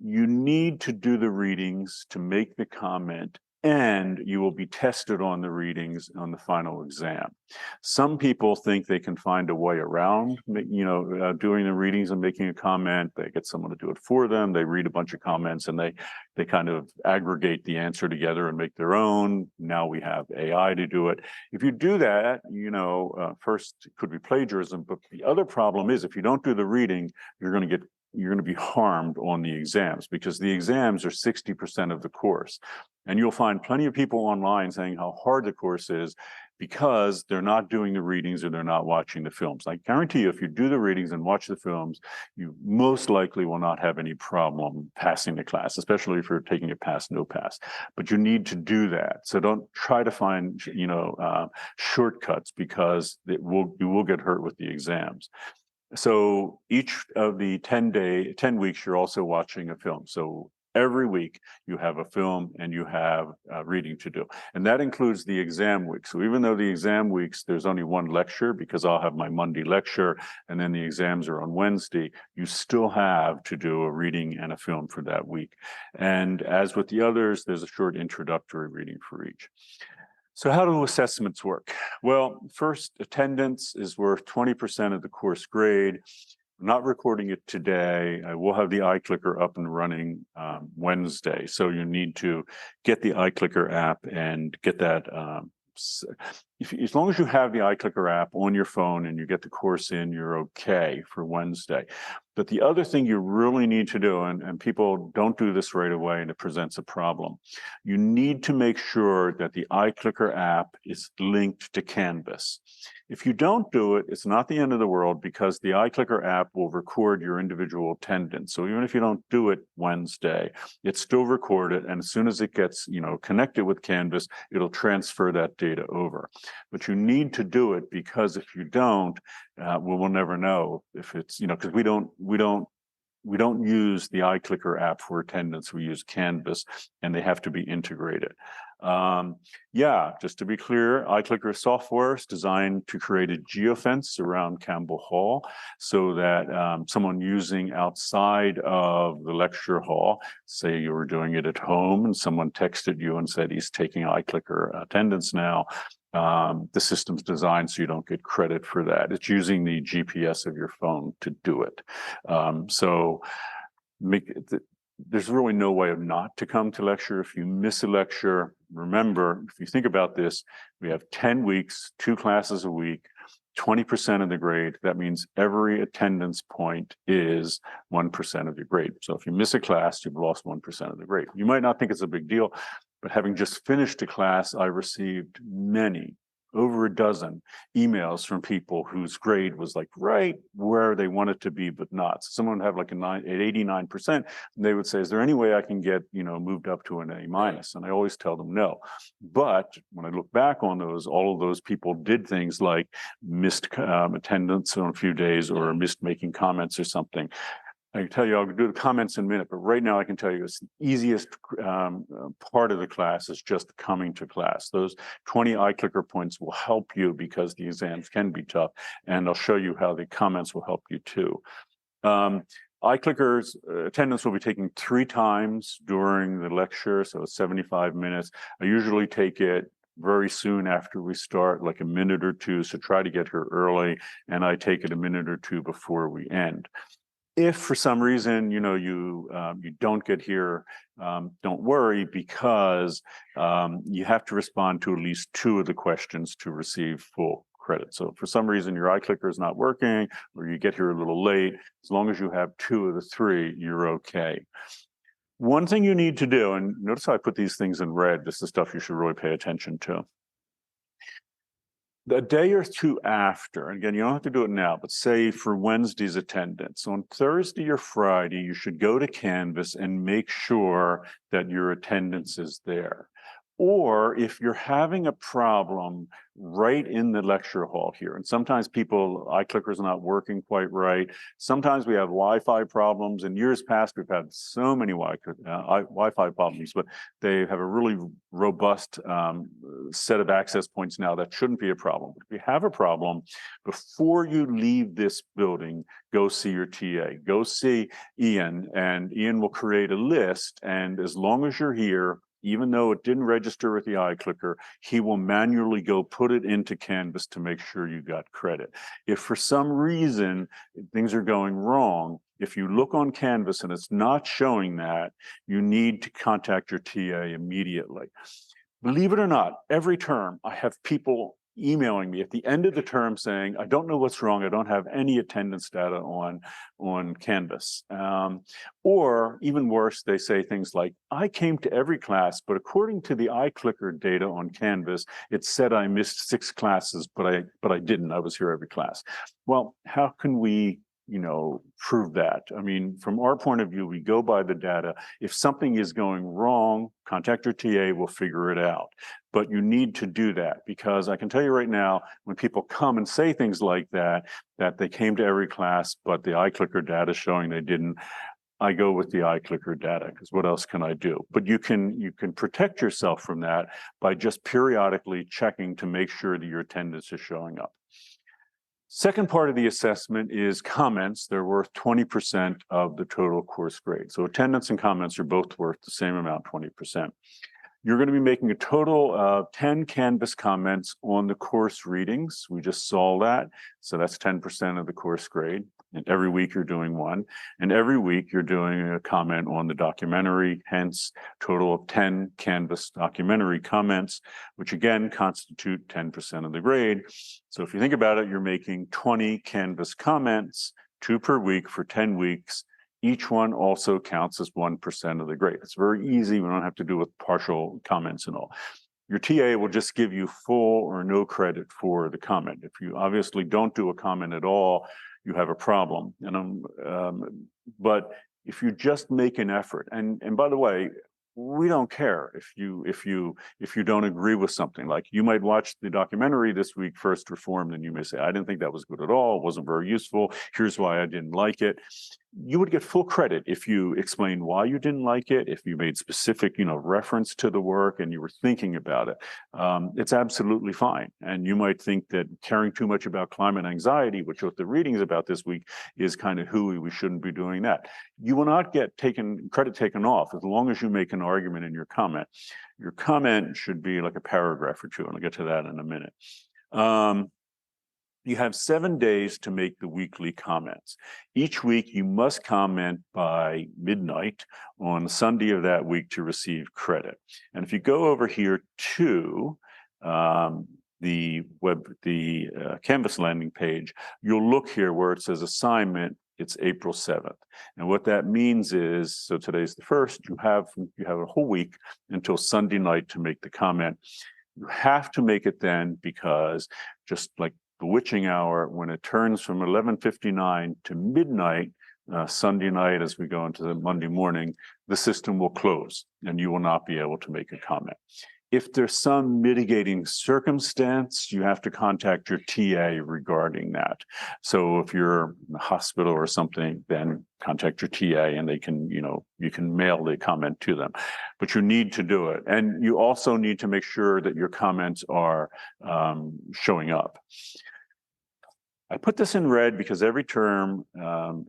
you need to do the readings to make the comment, and you will be tested on the readings on the final exam. Some people think they can find a way around, doing the readings and making a comment. They get someone to do it for them. They read a bunch of comments and they kind of aggregate the answer together and make their own. Now we have AI to do it. If you do that, first it could be plagiarism, but the other problem is if you don't do the reading, you're going to be harmed on the exams, because the exams are 60% of the course. And you'll find plenty of people online saying how hard the course is because they're not doing the readings or they're not watching the films. I guarantee you, if you do the readings and watch the films, you most likely will not have any problem passing the class, especially if you're taking a pass, no pass. But you need to do that. So don't try to find, shortcuts, because you will get hurt with the exams. So each of the 10 weeks, you're also watching a film. So every week you have a film and you have reading to do. And that includes the exam week. So even though the exam weeks, there's only one lecture because I'll have my Monday lecture and then the exams are on Wednesday, you still have to do a reading and a film for that week. And as with the others, there's a short introductory reading for each. So how do assessments work? Well, first, attendance is worth 20% of the course grade. I'm not recording it today. I will have the iClicker up and running Wednesday. So you need to get the iClicker app and get that. As long as you have the iClicker app on your phone and you get the course in, you're okay for Wednesday. But the other thing you really need to do, and people don't do this right away and it presents a problem, you need to make sure that the iClicker app is linked to Canvas. If you don't do it, it's not the end of the world because the iClicker app will record your individual attendance. So even if you don't do it Wednesday, it's still recorded. And as soon as it gets, connected with Canvas, it'll transfer that data over. But you need to do it because if you don't, we will never know if it's, because we don't use the iClicker app for attendance. We use Canvas, and they have to be integrated. Just to be clear, iClicker software is designed to create a geofence around Campbell Hall so that someone using outside of the lecture hall, say you were doing it at home and someone texted you and said he's taking iClicker attendance now, the system's designed so you don't get credit for that. It's using the GPS of your phone to do it. There's really no way of not to come to lecture. If you miss a lecture, remember, if you think about this, we have 10 weeks, 2 classes a week, 20% of the grade. That means every attendance point is 1% of your grade. So if you miss a class, you've lost 1% of the grade. You might not think it's a big deal, but having just finished a class, I received over a dozen emails from people whose grade was like right where they want it to be, but not. So someone would have like an 89%, and they would say, is there any way I can get, moved up to an A-? And I always tell them no. But when I look back on those, all of those people did things like missed attendance on a few days or missed making comments or something. I can tell you, I'll do the comments in a minute, but right now I can tell you it's the easiest part of the class is just coming to class. Those 20 iClicker points will help you because the exams can be tough, and I'll show you how the comments will help you too. iClicker's attendance will be taken 3 times during the lecture, so it's 75 minutes. I usually take it very soon after we start, like a minute or two, so try to get here early, and I take it a minute or two before we end. If for some reason, you don't get here, don't worry, because you have to respond to at least 2 of the questions to receive full credit. So if for some reason your iClicker is not working or you get here a little late, as long as you have 2 of the 3, you're okay. One thing you need to do, and notice how I put these things in red, this is stuff you should really pay attention to. A day or 2 after, again, you don't have to do it now, but say for Wednesday's attendance, on Thursday or Friday, you should go to Canvas and make sure that your attendance is there. Or if you're having a problem right in the lecture hall here, and sometimes iClicker's not working quite right. Sometimes we have Wi-Fi problems. In years past, we've had so many Wi-Fi problems, but they have a really robust set of access points now that shouldn't be a problem. If you have a problem, before you leave this building, go see your TA. Go see Ian, and Ian will create a list, and as long as you're here, even though it didn't register with the iClicker, he will manually go put it into Canvas to make sure you got credit. If for some reason things are going wrong, if you look on Canvas and it's not showing that, you need to contact your TA immediately. Believe it or not, every term I have people emailing me at the end of the term saying, I don't know what's wrong. I don't have any attendance data on Canvas. Or even worse, they say things like, I came to every class, but according to the iClicker data on Canvas, it said I missed 6 classes, but I didn't. I was here every class. Well, how can we prove that? I mean, from our point of view, we go by the data. If something is going wrong, contact your TA, we'll figure it out. But you need to do that, because I can tell you right now, when people come and say things like that they came to every class, but the iClicker data showing they didn't, I go with the iClicker data, because what else can I do? But you can protect yourself from that by just periodically checking to make sure that your attendance is showing up. Second part of the assessment is comments. They're worth 20% of the total course grade. So attendance and comments are both worth the same amount, 20%. You're going to be making a total of 10 Canvas comments on the course readings. We just saw that. So that's 10% of the course grade. And every week you're doing one. And every week you're doing a comment on the documentary, hence total of 10 Canvas documentary comments, which again constitute 10% of the grade. So if you think about it, you're making 20 Canvas comments, 2 per week for 10 weeks. Each one also counts as 1% of the grade. It's very easy. We don't have to do with partial comments and all. Your TA will just give you full or no credit for the comment. If you obviously don't do a comment at all, you have a problem. But if you just make an effort, and by the way, we don't care if you don't agree with something. Like, you might watch the documentary this week, First Reformed, and you may say, I didn't think that was good at all. It wasn't very useful. Here's why I didn't like it. You would get full credit if you explained why you didn't like it, if you made specific, reference to the work and you were thinking about it. It's absolutely fine. And you might think that caring too much about climate anxiety, which what the readings about this week is kind of hooey, we shouldn't be doing that. You will not get credit taken off as long as you make an argument in your comment. Your comment should be like a paragraph or two, and I'll get to that in a minute. You have 7 days to make the weekly comments. Each week, you must comment by midnight on Sunday of that week to receive credit. And if you go over here to the Canvas landing page, you'll look here where it says assignment. It's April 7th. And what that means is, so today's the 1st, you have a whole week until Sunday night to make the comment. You have to make it then, because just like the witching hour, when it turns from 11:59 to midnight, Sunday night, as we go into the Monday morning, the system will close and you will not be able to make a comment. If there's some mitigating circumstance, you have to contact your TA regarding that. So if you're in the hospital or something, then contact your TA and they can, you can mail the comment to them. But you need to do it. And you also need to make sure that your comments are showing up. I put this in red because every term,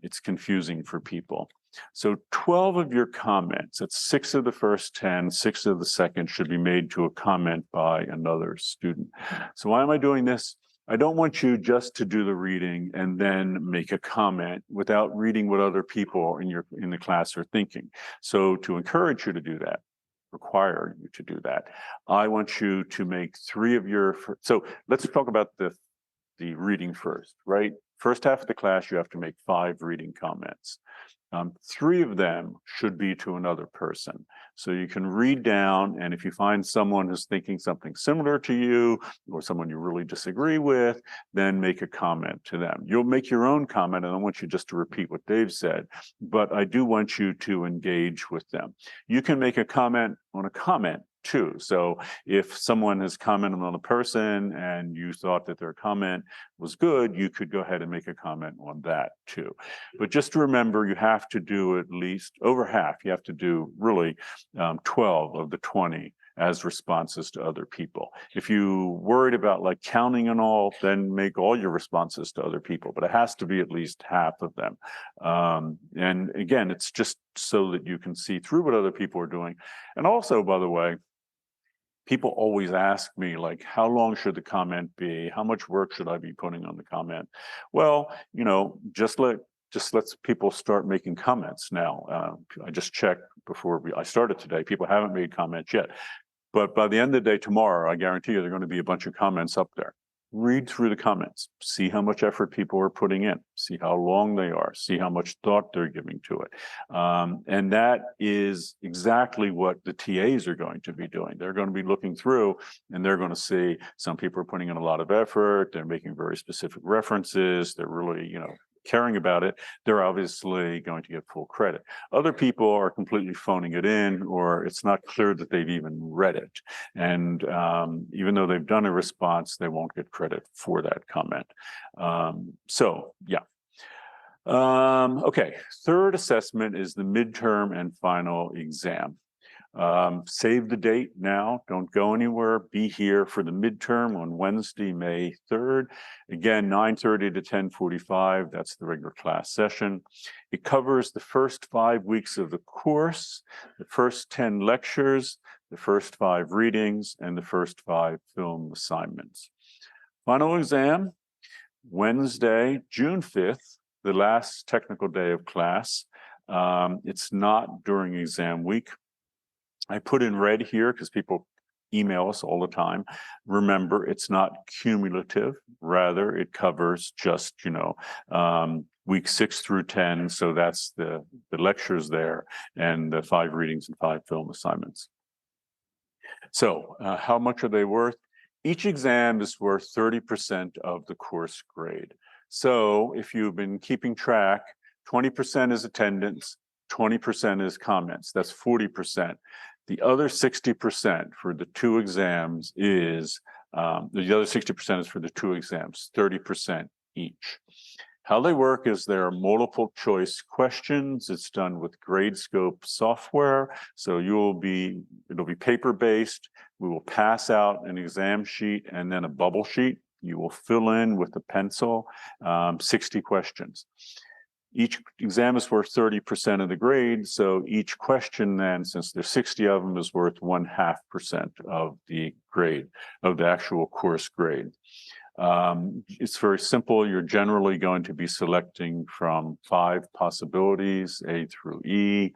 it's confusing for people. So 12 of your comments, that's 6 of the first 10, 6 of the second, should be made to a comment by another student. So why am I doing this? I don't want you just to do the reading and then make a comment without reading what other people in the class are thinking. So to encourage you to do that, require you to do that, I want you to make 3 of your, so let's talk about the reading first, right? First half of the class, you have to make 5 reading comments. 3 of them should be to another person. So you can read down, and if you find someone who's thinking something similar to you, or someone you really disagree with, then make a comment to them. You'll make your own comment, and I want you just to repeat what Dave said, but I do want you to engage with them. You can make a comment on a comment too. So if someone has commented on a person and you thought that their comment was good, you could go ahead and make a comment on that too. But just remember, you have to do at least over half. You have to do really 12 of the 20 as responses to other people. If you worried about like counting and all, then make all your responses to other people, but it has to be at least half of them. And again, it's just so that you can see through what other people are doing. And also, by the way, people always ask me, like, how long should the comment be? How much work should I be putting on the comment? Well, just let people start making comments now. I just checked before I started today. People haven't made comments yet. But by the end of the day tomorrow, I guarantee you there are going to be a bunch of comments up there. Read through the comments, see how much effort people are putting in, see how long they are, see how much thought they're giving to it. And that is exactly what the TAs are going to be doing. They're going to be looking through and they're going to see some people are putting in a lot of effort. They're making very specific references. They're really, caring about it. They're obviously going to get full credit. Other people are completely phoning it in, or it's not clear that they've even read it. And even though they've done a response, they won't get credit for that comment. So yeah. Okay, third assessment is the midterm and final exam. Save the date now, don't go anywhere, be here for the midterm on Wednesday, May 3rd. Again, 9:30 to 10:45, that's the regular class session. It covers the first 5 weeks of the course, the first 10 lectures, the first 5 readings, and the first 5 film assignments. Final exam, Wednesday, June 5th, the last technical day of class. It's not during exam week. I put in red here because people email us all the time. Remember, it's not cumulative. Rather, it covers just, week 6 through 10. So that's the lectures there and the 5 readings and 5 film assignments. So how much are they worth? Each exam is worth 30% of the course grade. So if you've been keeping track, 20% is attendance, 20% is comments. That's 40%. The other 60% for the 2 exams is, the other 60% is for the 2 exams, 30% each. How they work is there are multiple choice questions. It's done with Gradescope software. So it'll be paper-based. We will pass out an exam sheet and then a bubble sheet. You will fill in with a pencil, 60 questions. Each exam is worth 30% of the grade. So each question then, since there's 60 of them, is worth 0.5% of the grade, of the actual course grade. It's very simple. You're generally going to be selecting from 5 possibilities, A through E.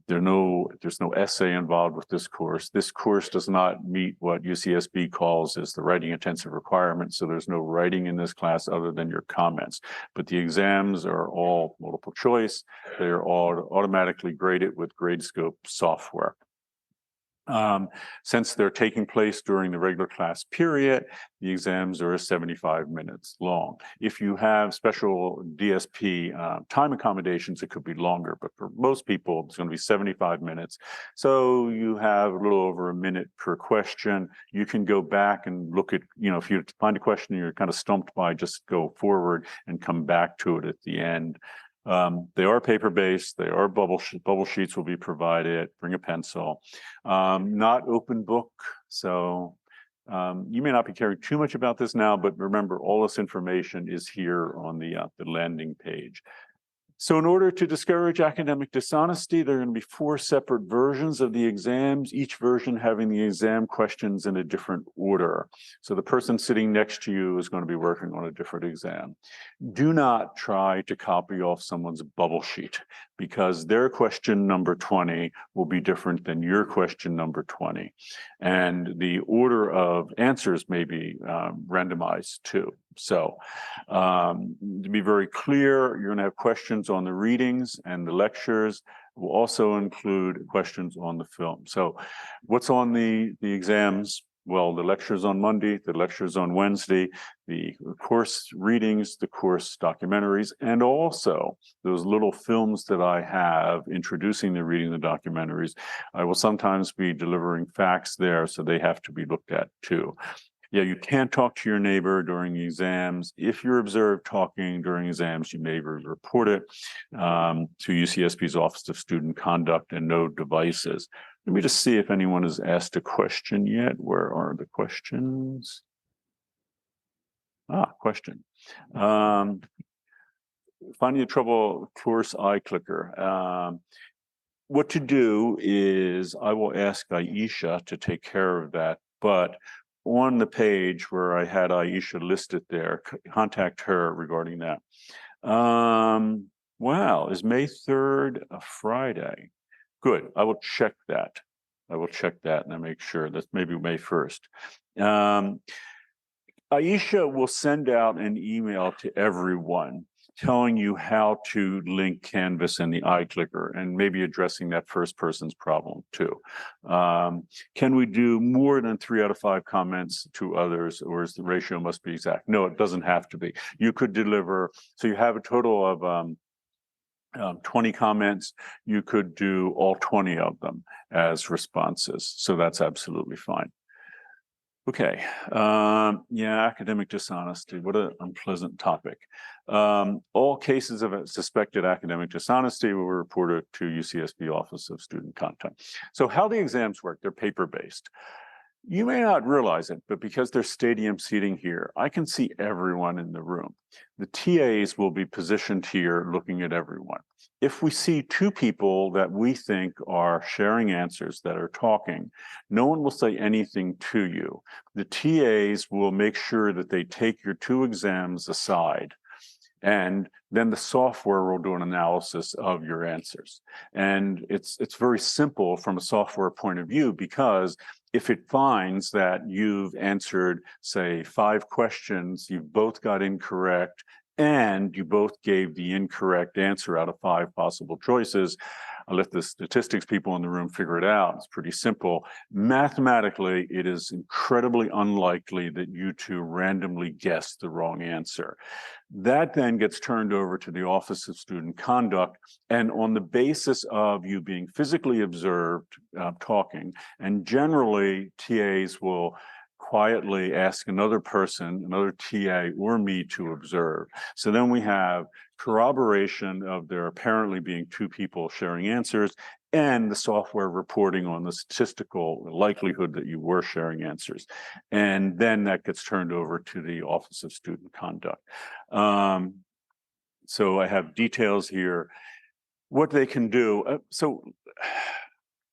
There's no essay involved with this course. This course does not meet what UCSB calls as the writing intensive requirement. So there's no writing in this class other than your comments. But the exams are all multiple choice. They are all automatically graded with Gradescope software. Since they're taking place during the regular class period, the exams are 75 minutes long. If you have special DSP time accommodations, it could be longer, but for most people, it's going to be 75 minutes. So you have a little over a minute per question. You can go back and look at, if you find a question you're kind of stumped by, just go forward and come back to it at the end. They are paper-based. They are bubble sheets will be provided. Bring a pencil. Not open book. So you may not be caring too much about this now, but remember, all this information is here on the landing page. So in order to discourage academic dishonesty, there are going to be 4 separate versions of the exams, each version having the exam questions in a different order. So the person sitting next to you is going to be working on a different exam. Do not try to copy off someone's bubble sheet because their question number 20 will be different than your question number 20. And the order of answers may be randomized too. So to be very clear, you're going to have questions on the readings and the lectures. Will also include questions on the film. So what's on the exams? Well, the lectures on Monday, the lectures on Wednesday, the course readings, the course documentaries, and also those little films that I have introducing the reading the documentaries. I will sometimes be delivering facts there, so they have to be looked at too. Yeah, you can't talk to your neighbor during the exams. If you're observed talking during exams, you may report it to UCSB's Office of Student Conduct and no devices. Let me just see if anyone has asked a question yet. Where are the questions? Question. Finding the trouble course iClicker. What to do is I will ask Aisha to take care of that, but on the page where I had Aisha listed there, contact her regarding that. Wow, is May 3rd a Friday? Good, I will check that. And I make sure that's maybe May 1st. Aisha will send out an email to everyone telling you how to link Canvas and the iClicker and maybe addressing that first person's problem too. Can we do more than 3 out of 5 comments to others, or is the ratio must be exact? No, it doesn't have to be. You could deliver, so you have a total of 20 comments, you could do all 20 of them as responses. So that's absolutely fine. Okay, yeah, academic dishonesty, what an unpleasant topic. All cases of suspected academic dishonesty were reported to UCSB Office of Student Conduct. So how the exams work, they're paper-based. You may not realize it, but because there's stadium seating here, I can see everyone in the room. The TAs will be positioned here looking at everyone. If we see two people that we think are sharing answers that are talking, no one will say anything to you. The TAs will make sure that they take your two exams aside, and then the software will do an analysis of your answers. And it's very simple from a software point of view, because if it finds that you've answered, say, 5 questions, you've both got incorrect, and you both gave the incorrect answer out of 5 possible choices, I'll let the statistics people in the room figure it out. It's pretty simple. Mathematically, it is incredibly unlikely that you two randomly guessed the wrong answer. That then gets turned over to the Office of Student Conduct, and on the basis of you being physically observed talking, and generally TAs will quietly ask another person, another TA or me, to observe. So then we have corroboration of there apparently being two people sharing answers, and the software reporting on the statistical likelihood that you were sharing answers. And then that gets turned over to the Office of Student Conduct. So I have details here, what they can do. So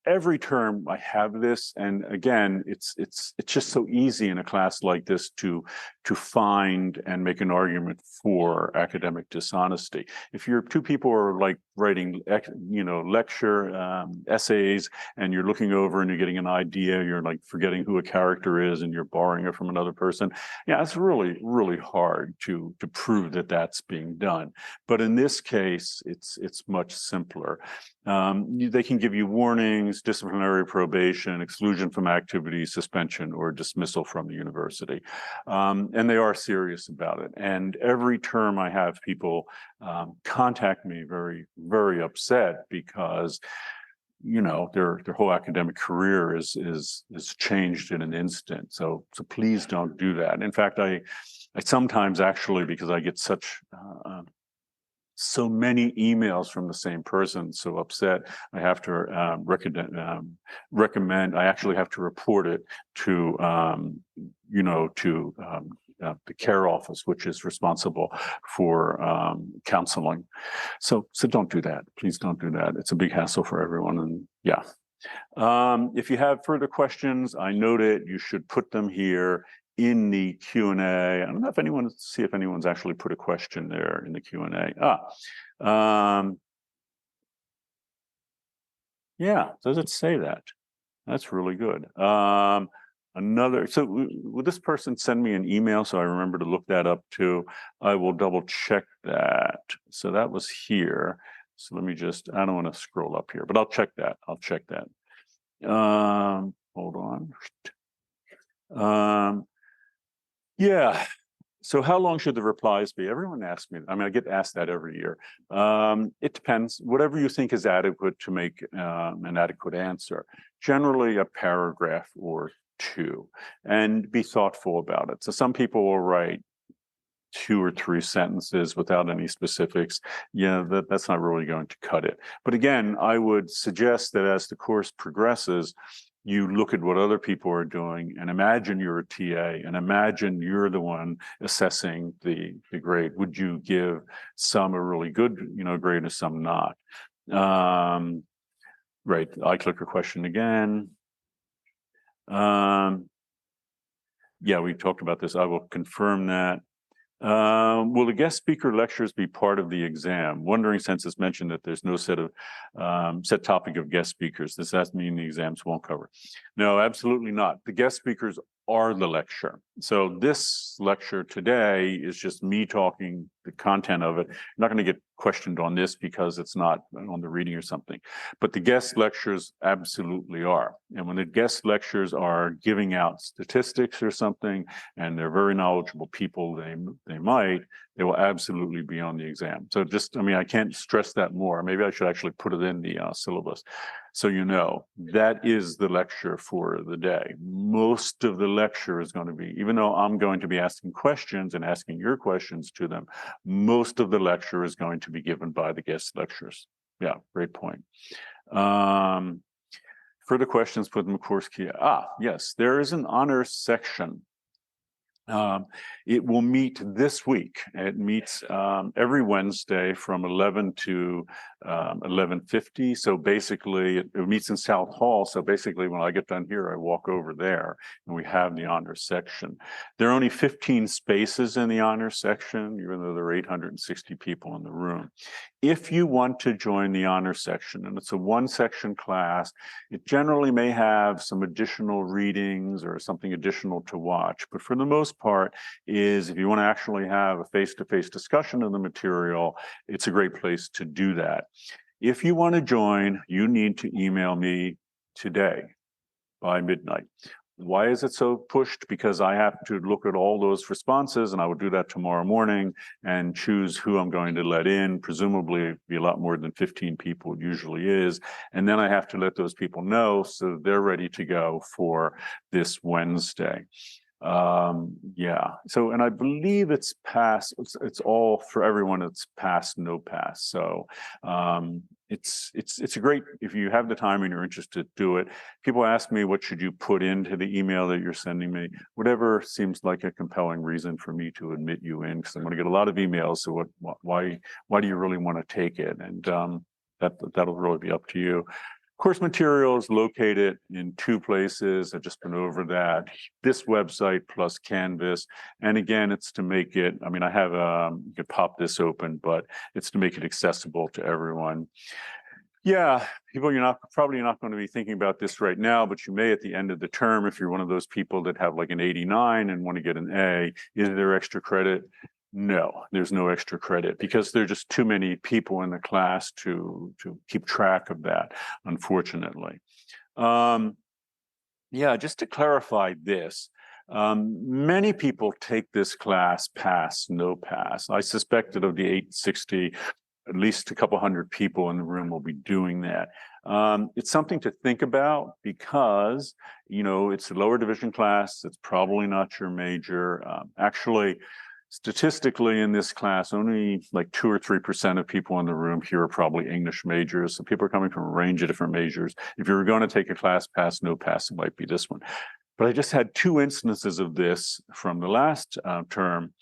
every term I have this, and again, it's just so easy in a class like this to find and make an argument for academic dishonesty. If you're two people are like writing, lecture essays, and you're looking over and you're getting an idea, you're like forgetting who a character is, and you're borrowing it from another person. Yeah, it's really, really hard to prove that that's being done. But in this case, it's much simpler. They can give you warnings, disciplinary probation, exclusion from activities, suspension, or dismissal from the university. And they are serious about it. And every term I have people contact me very, very upset, because their whole academic career is changed in an instant. So please don't do that. In fact, I sometimes, actually, because I get so many emails from the same person, so upset, I have to recommend, I actually have to report it to, the care office, which is responsible for counseling. So don't do that. Please don't do that. It's a big hassle for everyone. And yeah. If you have further questions, I note it. You should put them here in the Q&A. I don't know if anyone's actually put a question there in the Q&A. Yeah, does it say that? That's really good. So will this person send me an email so I remember to look that up too? I will double check that. So that was here. So let me I don't want to scroll up here, but I'll check that. Hold on. Yeah. So how long should the replies be? Everyone asks me. I mean, I get asked that every year. It depends. Whatever you think is adequate to make an adequate answer. Generally, a paragraph or 2, and be thoughtful about it. So some people will write 2 or 3 sentences without any specifics. Yeah, that's not really going to cut it. But again, I would suggest that as the course progresses, you look at what other people are doing and imagine you're a TA and imagine you're the one assessing the grade. Would you give some a really good, grade and some not? Right, the iClicker question again. Yeah, we talked about this. I will confirm that. Will the guest speaker lectures be part of the exam? Wondering, since it's mentioned that there's no set topic of guest speakers, does that mean the exams won't cover? No, absolutely not. The guest speakers are the lecture. So this lecture today is just me talking the content of it. You're not going to get questioned on this because it's not on the reading or something. But the guest lectures absolutely are. And when the guest lectures are giving out statistics or something, and they're very knowledgeable people, they will absolutely be on the exam. So just, I mean, I can't stress that more. Maybe I should actually put it in the syllabus. So you know, that is the lecture for the day. Most of the lecture is going to be, even though I'm going to be asking questions and asking your questions to them, most of the lecture is going to be given by the guest lecturers. Yeah, great point. Further questions for the course key. Yes, there is an honors section. It will meet this week. It meets every Wednesday from 11 to 11:50. So basically, it meets in South Hall. So basically, when I get done here, I walk over there, and we have the honors section. There are only 15 spaces in the honors section, even though there are 860 people in the room. If you want to join the honors section, and it's a one-section class, it generally may have some additional readings or something additional to watch. But for the most part, is if you want to actually have a face-to-face discussion of the material, it's a great place to do that. If you want to join, you need to email me today by midnight. Why is it so pushed? Because I have to look at all those responses, and I will do that tomorrow morning and choose who I'm going to let in. Presumably, it'll be a lot more than 15 people it usually is. And then I have to let those people know so they're ready to go for this Wednesday. Yeah. So, and I believe it's pass. It's all for everyone. It's pass, no pass. So, it's a great, if you have the time and you're interested, do it. People ask me, what should you put into the email that you're sending me? Whatever seems like a compelling reason for me to admit you in, because I'm going to get a lot of emails. So why do you really want to take it? And that'll really be up to you. Course material is located in two places. I've just been over that. This website plus Canvas. And again, it's to make it, I mean, I have, you could pop this open, but it's to make it accessible to everyone. Yeah, people, you're probably not going to be thinking about this right now, but you may at the end of the term, if you're one of those people that have like an 89 and want to get an A. Is there extra credit? No, there's no extra credit because there are just too many people in the class to keep track of that, unfortunately. Yeah, just to clarify this, many people take this class pass, no pass. I suspect that of the 860, at least a couple hundred people in the room will be doing that. It's something to think about because, you know, it's a lower division class. It's probably not your major. Actually, statistically in this class, only like 2 or 3% of people in the room here are probably English majors. So people are coming from a range of different majors. If you're going to take a class pass, no pass, it might be this one. But I just had 2 instances of this from the last term.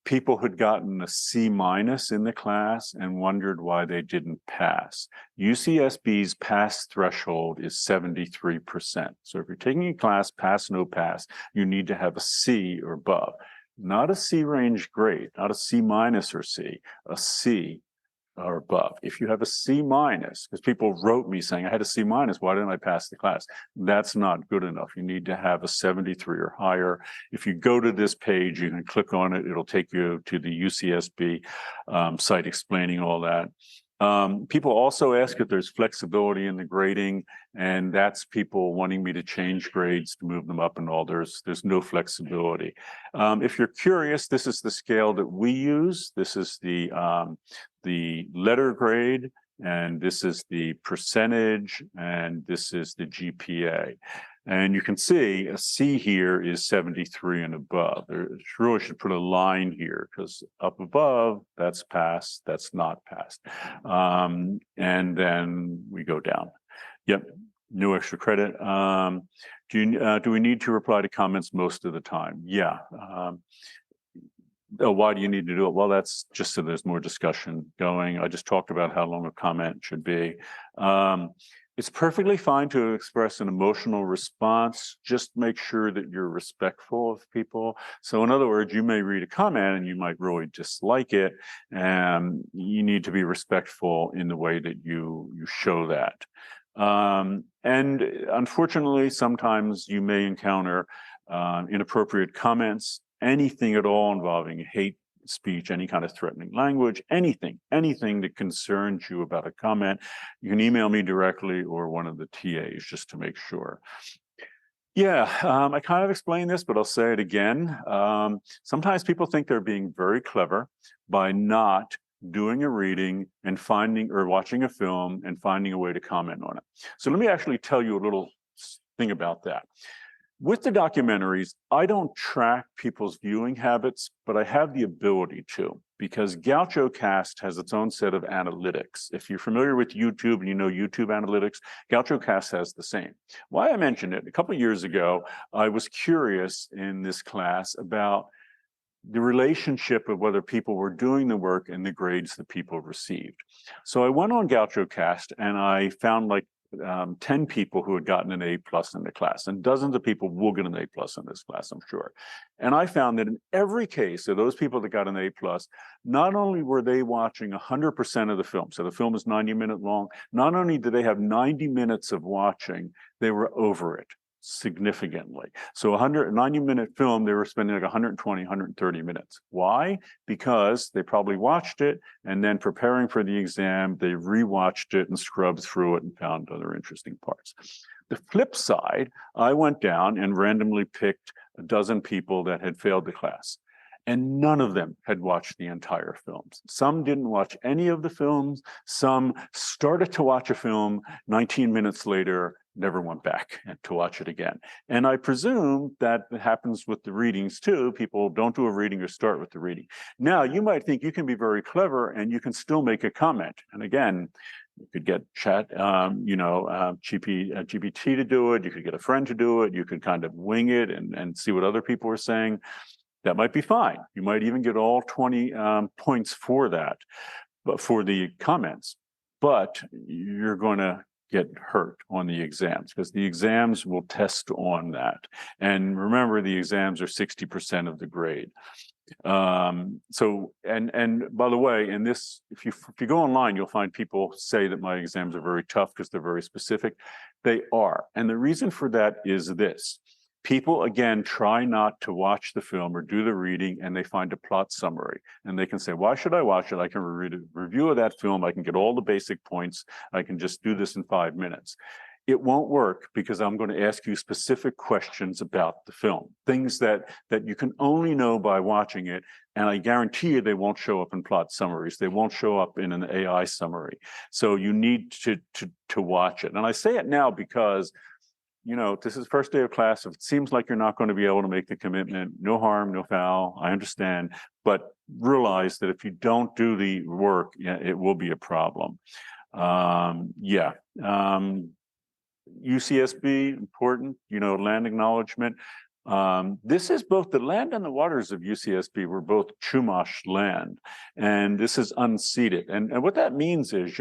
People had gotten a C- in the class and wondered why they didn't pass. UCSB's pass threshold is 73%. So if you're taking a class pass, no pass, you need to have a C or above. Not a C range grade, not a C- or C, a C or above. If you have a C-, because people wrote me saying I had a C-, why didn't I pass the class? That's not good enough. You need to have a 73 or higher. If you go to this page, you can click on it. It'll take you to the UCSB site explaining all that. People also ask if there's flexibility in the grading, and that's people wanting me to change grades to move them up and all. There's no flexibility. If you're curious, this is the scale that we use. This is the letter grade, and this is the percentage, and this is the GPA. And you can see a C here is 73 and above. There really should put a line here because up above, that's passed, that's not passed. And then we go down. Yep, no extra credit. Do we need to reply to comments most of the time? Yeah. Why do you need to do it? Well, that's just so there's more discussion going. I just talked about how long a comment should be. It's perfectly fine to express an emotional response. Just make sure that you're respectful of people. So in other words, you may read a comment and you might really dislike it, and you need to be respectful in the way that you show that. And unfortunately, sometimes you may encounter inappropriate comments. Anything at all involving hate speech, any kind of threatening language, anything that concerns you about a comment, you can email me directly or one of the TAs just to make sure. Yeah, I kind of explained this, but I'll say it again. Sometimes people think they're being very clever by not doing a reading and finding or watching a film and finding a way to comment on it. So let me actually tell you a little thing about that. With the documentaries, I don't track people's viewing habits, but I have the ability to, because GauchoCast has its own set of analytics. If you're familiar with YouTube and you know YouTube analytics, GauchoCast has the same. Why I mentioned it, a couple of years ago, I was curious in this class about the relationship of whether people were doing the work and the grades that people received. So I went on GauchoCast and I found like 10 people who had gotten an A+ in the class, and dozens of people will get an A+ in this class, I'm sure. And I found that in every case of those people that got an A+, not only were they watching 100% of the film, so the film is 90-minute long, not only did they have 90 minutes of watching, they were over it significantly. So 190-minute film, they were spending like 120, 130 minutes. Why? Because they probably watched it and then preparing for the exam, they rewatched it and scrubbed through it and found other interesting parts. The flip side, I went down and randomly picked a dozen people that had failed the class, and none of them had watched the entire films. Some didn't watch any of the films. Some started to watch a film 19 minutes later, never went back to watch it again. And I presume that happens with the readings too. People don't do a reading or start with the reading. Now, you might think you can be very clever and you can still make a comment. And again, you could get GPT to do it. You could get a friend to do it. You could kind of wing it and see what other people are saying. That might be fine. You might even get all 20 points for that, but for the comments. But you're going to get hurt on the exams because the exams will test on that. And remember, the exams are 60% of the grade. So by the way, in this, if you go online, you'll find people say that my exams are very tough because they're very specific. They are. And the reason for that is this. People, again, try not to watch the film or do the reading, and they find a plot summary. And they can say, why should I watch it? I can read a review of that film. I can get all the basic points. I can just do this in 5 minutes. It won't work because I'm going to ask you specific questions about the film, things that you can only know by watching it. And I guarantee you they won't show up in plot summaries. They won't show up in an AI summary. So you need to watch it. And I say it now because this is the first day of class. If it seems like you're not going to be able to make the commitment, no harm, no foul. I understand, but realize that if you don't do the work, it will be a problem. UCSB, important, land acknowledgement. This is both the land and the waters of UCSB were both Chumash land, and this is unceded. And what that means is,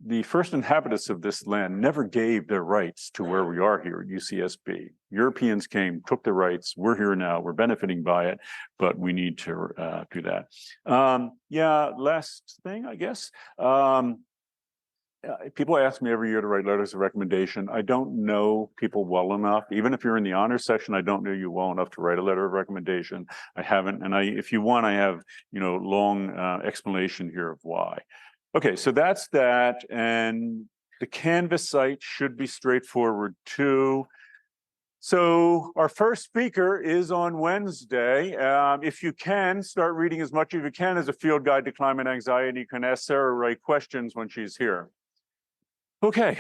the first inhabitants of this land never gave their rights to where we are here at UCSB. Europeans came, took the rights. We're here now. We're benefiting by it, but we need to do that. Last thing, I guess. People ask me every year to write letters of recommendation. I don't know people well enough. Even if you're in the honors section, I don't know you well enough to write a letter of recommendation. I haven't, and if you want, I have long explanation here of why. Okay, so that's that, and the Canvas site should be straightforward too. So our first speaker is on Wednesday. If you can, start reading as much as you can as a field guide to climate anxiety. You can ask Sarah Ray questions when she's here. Okay.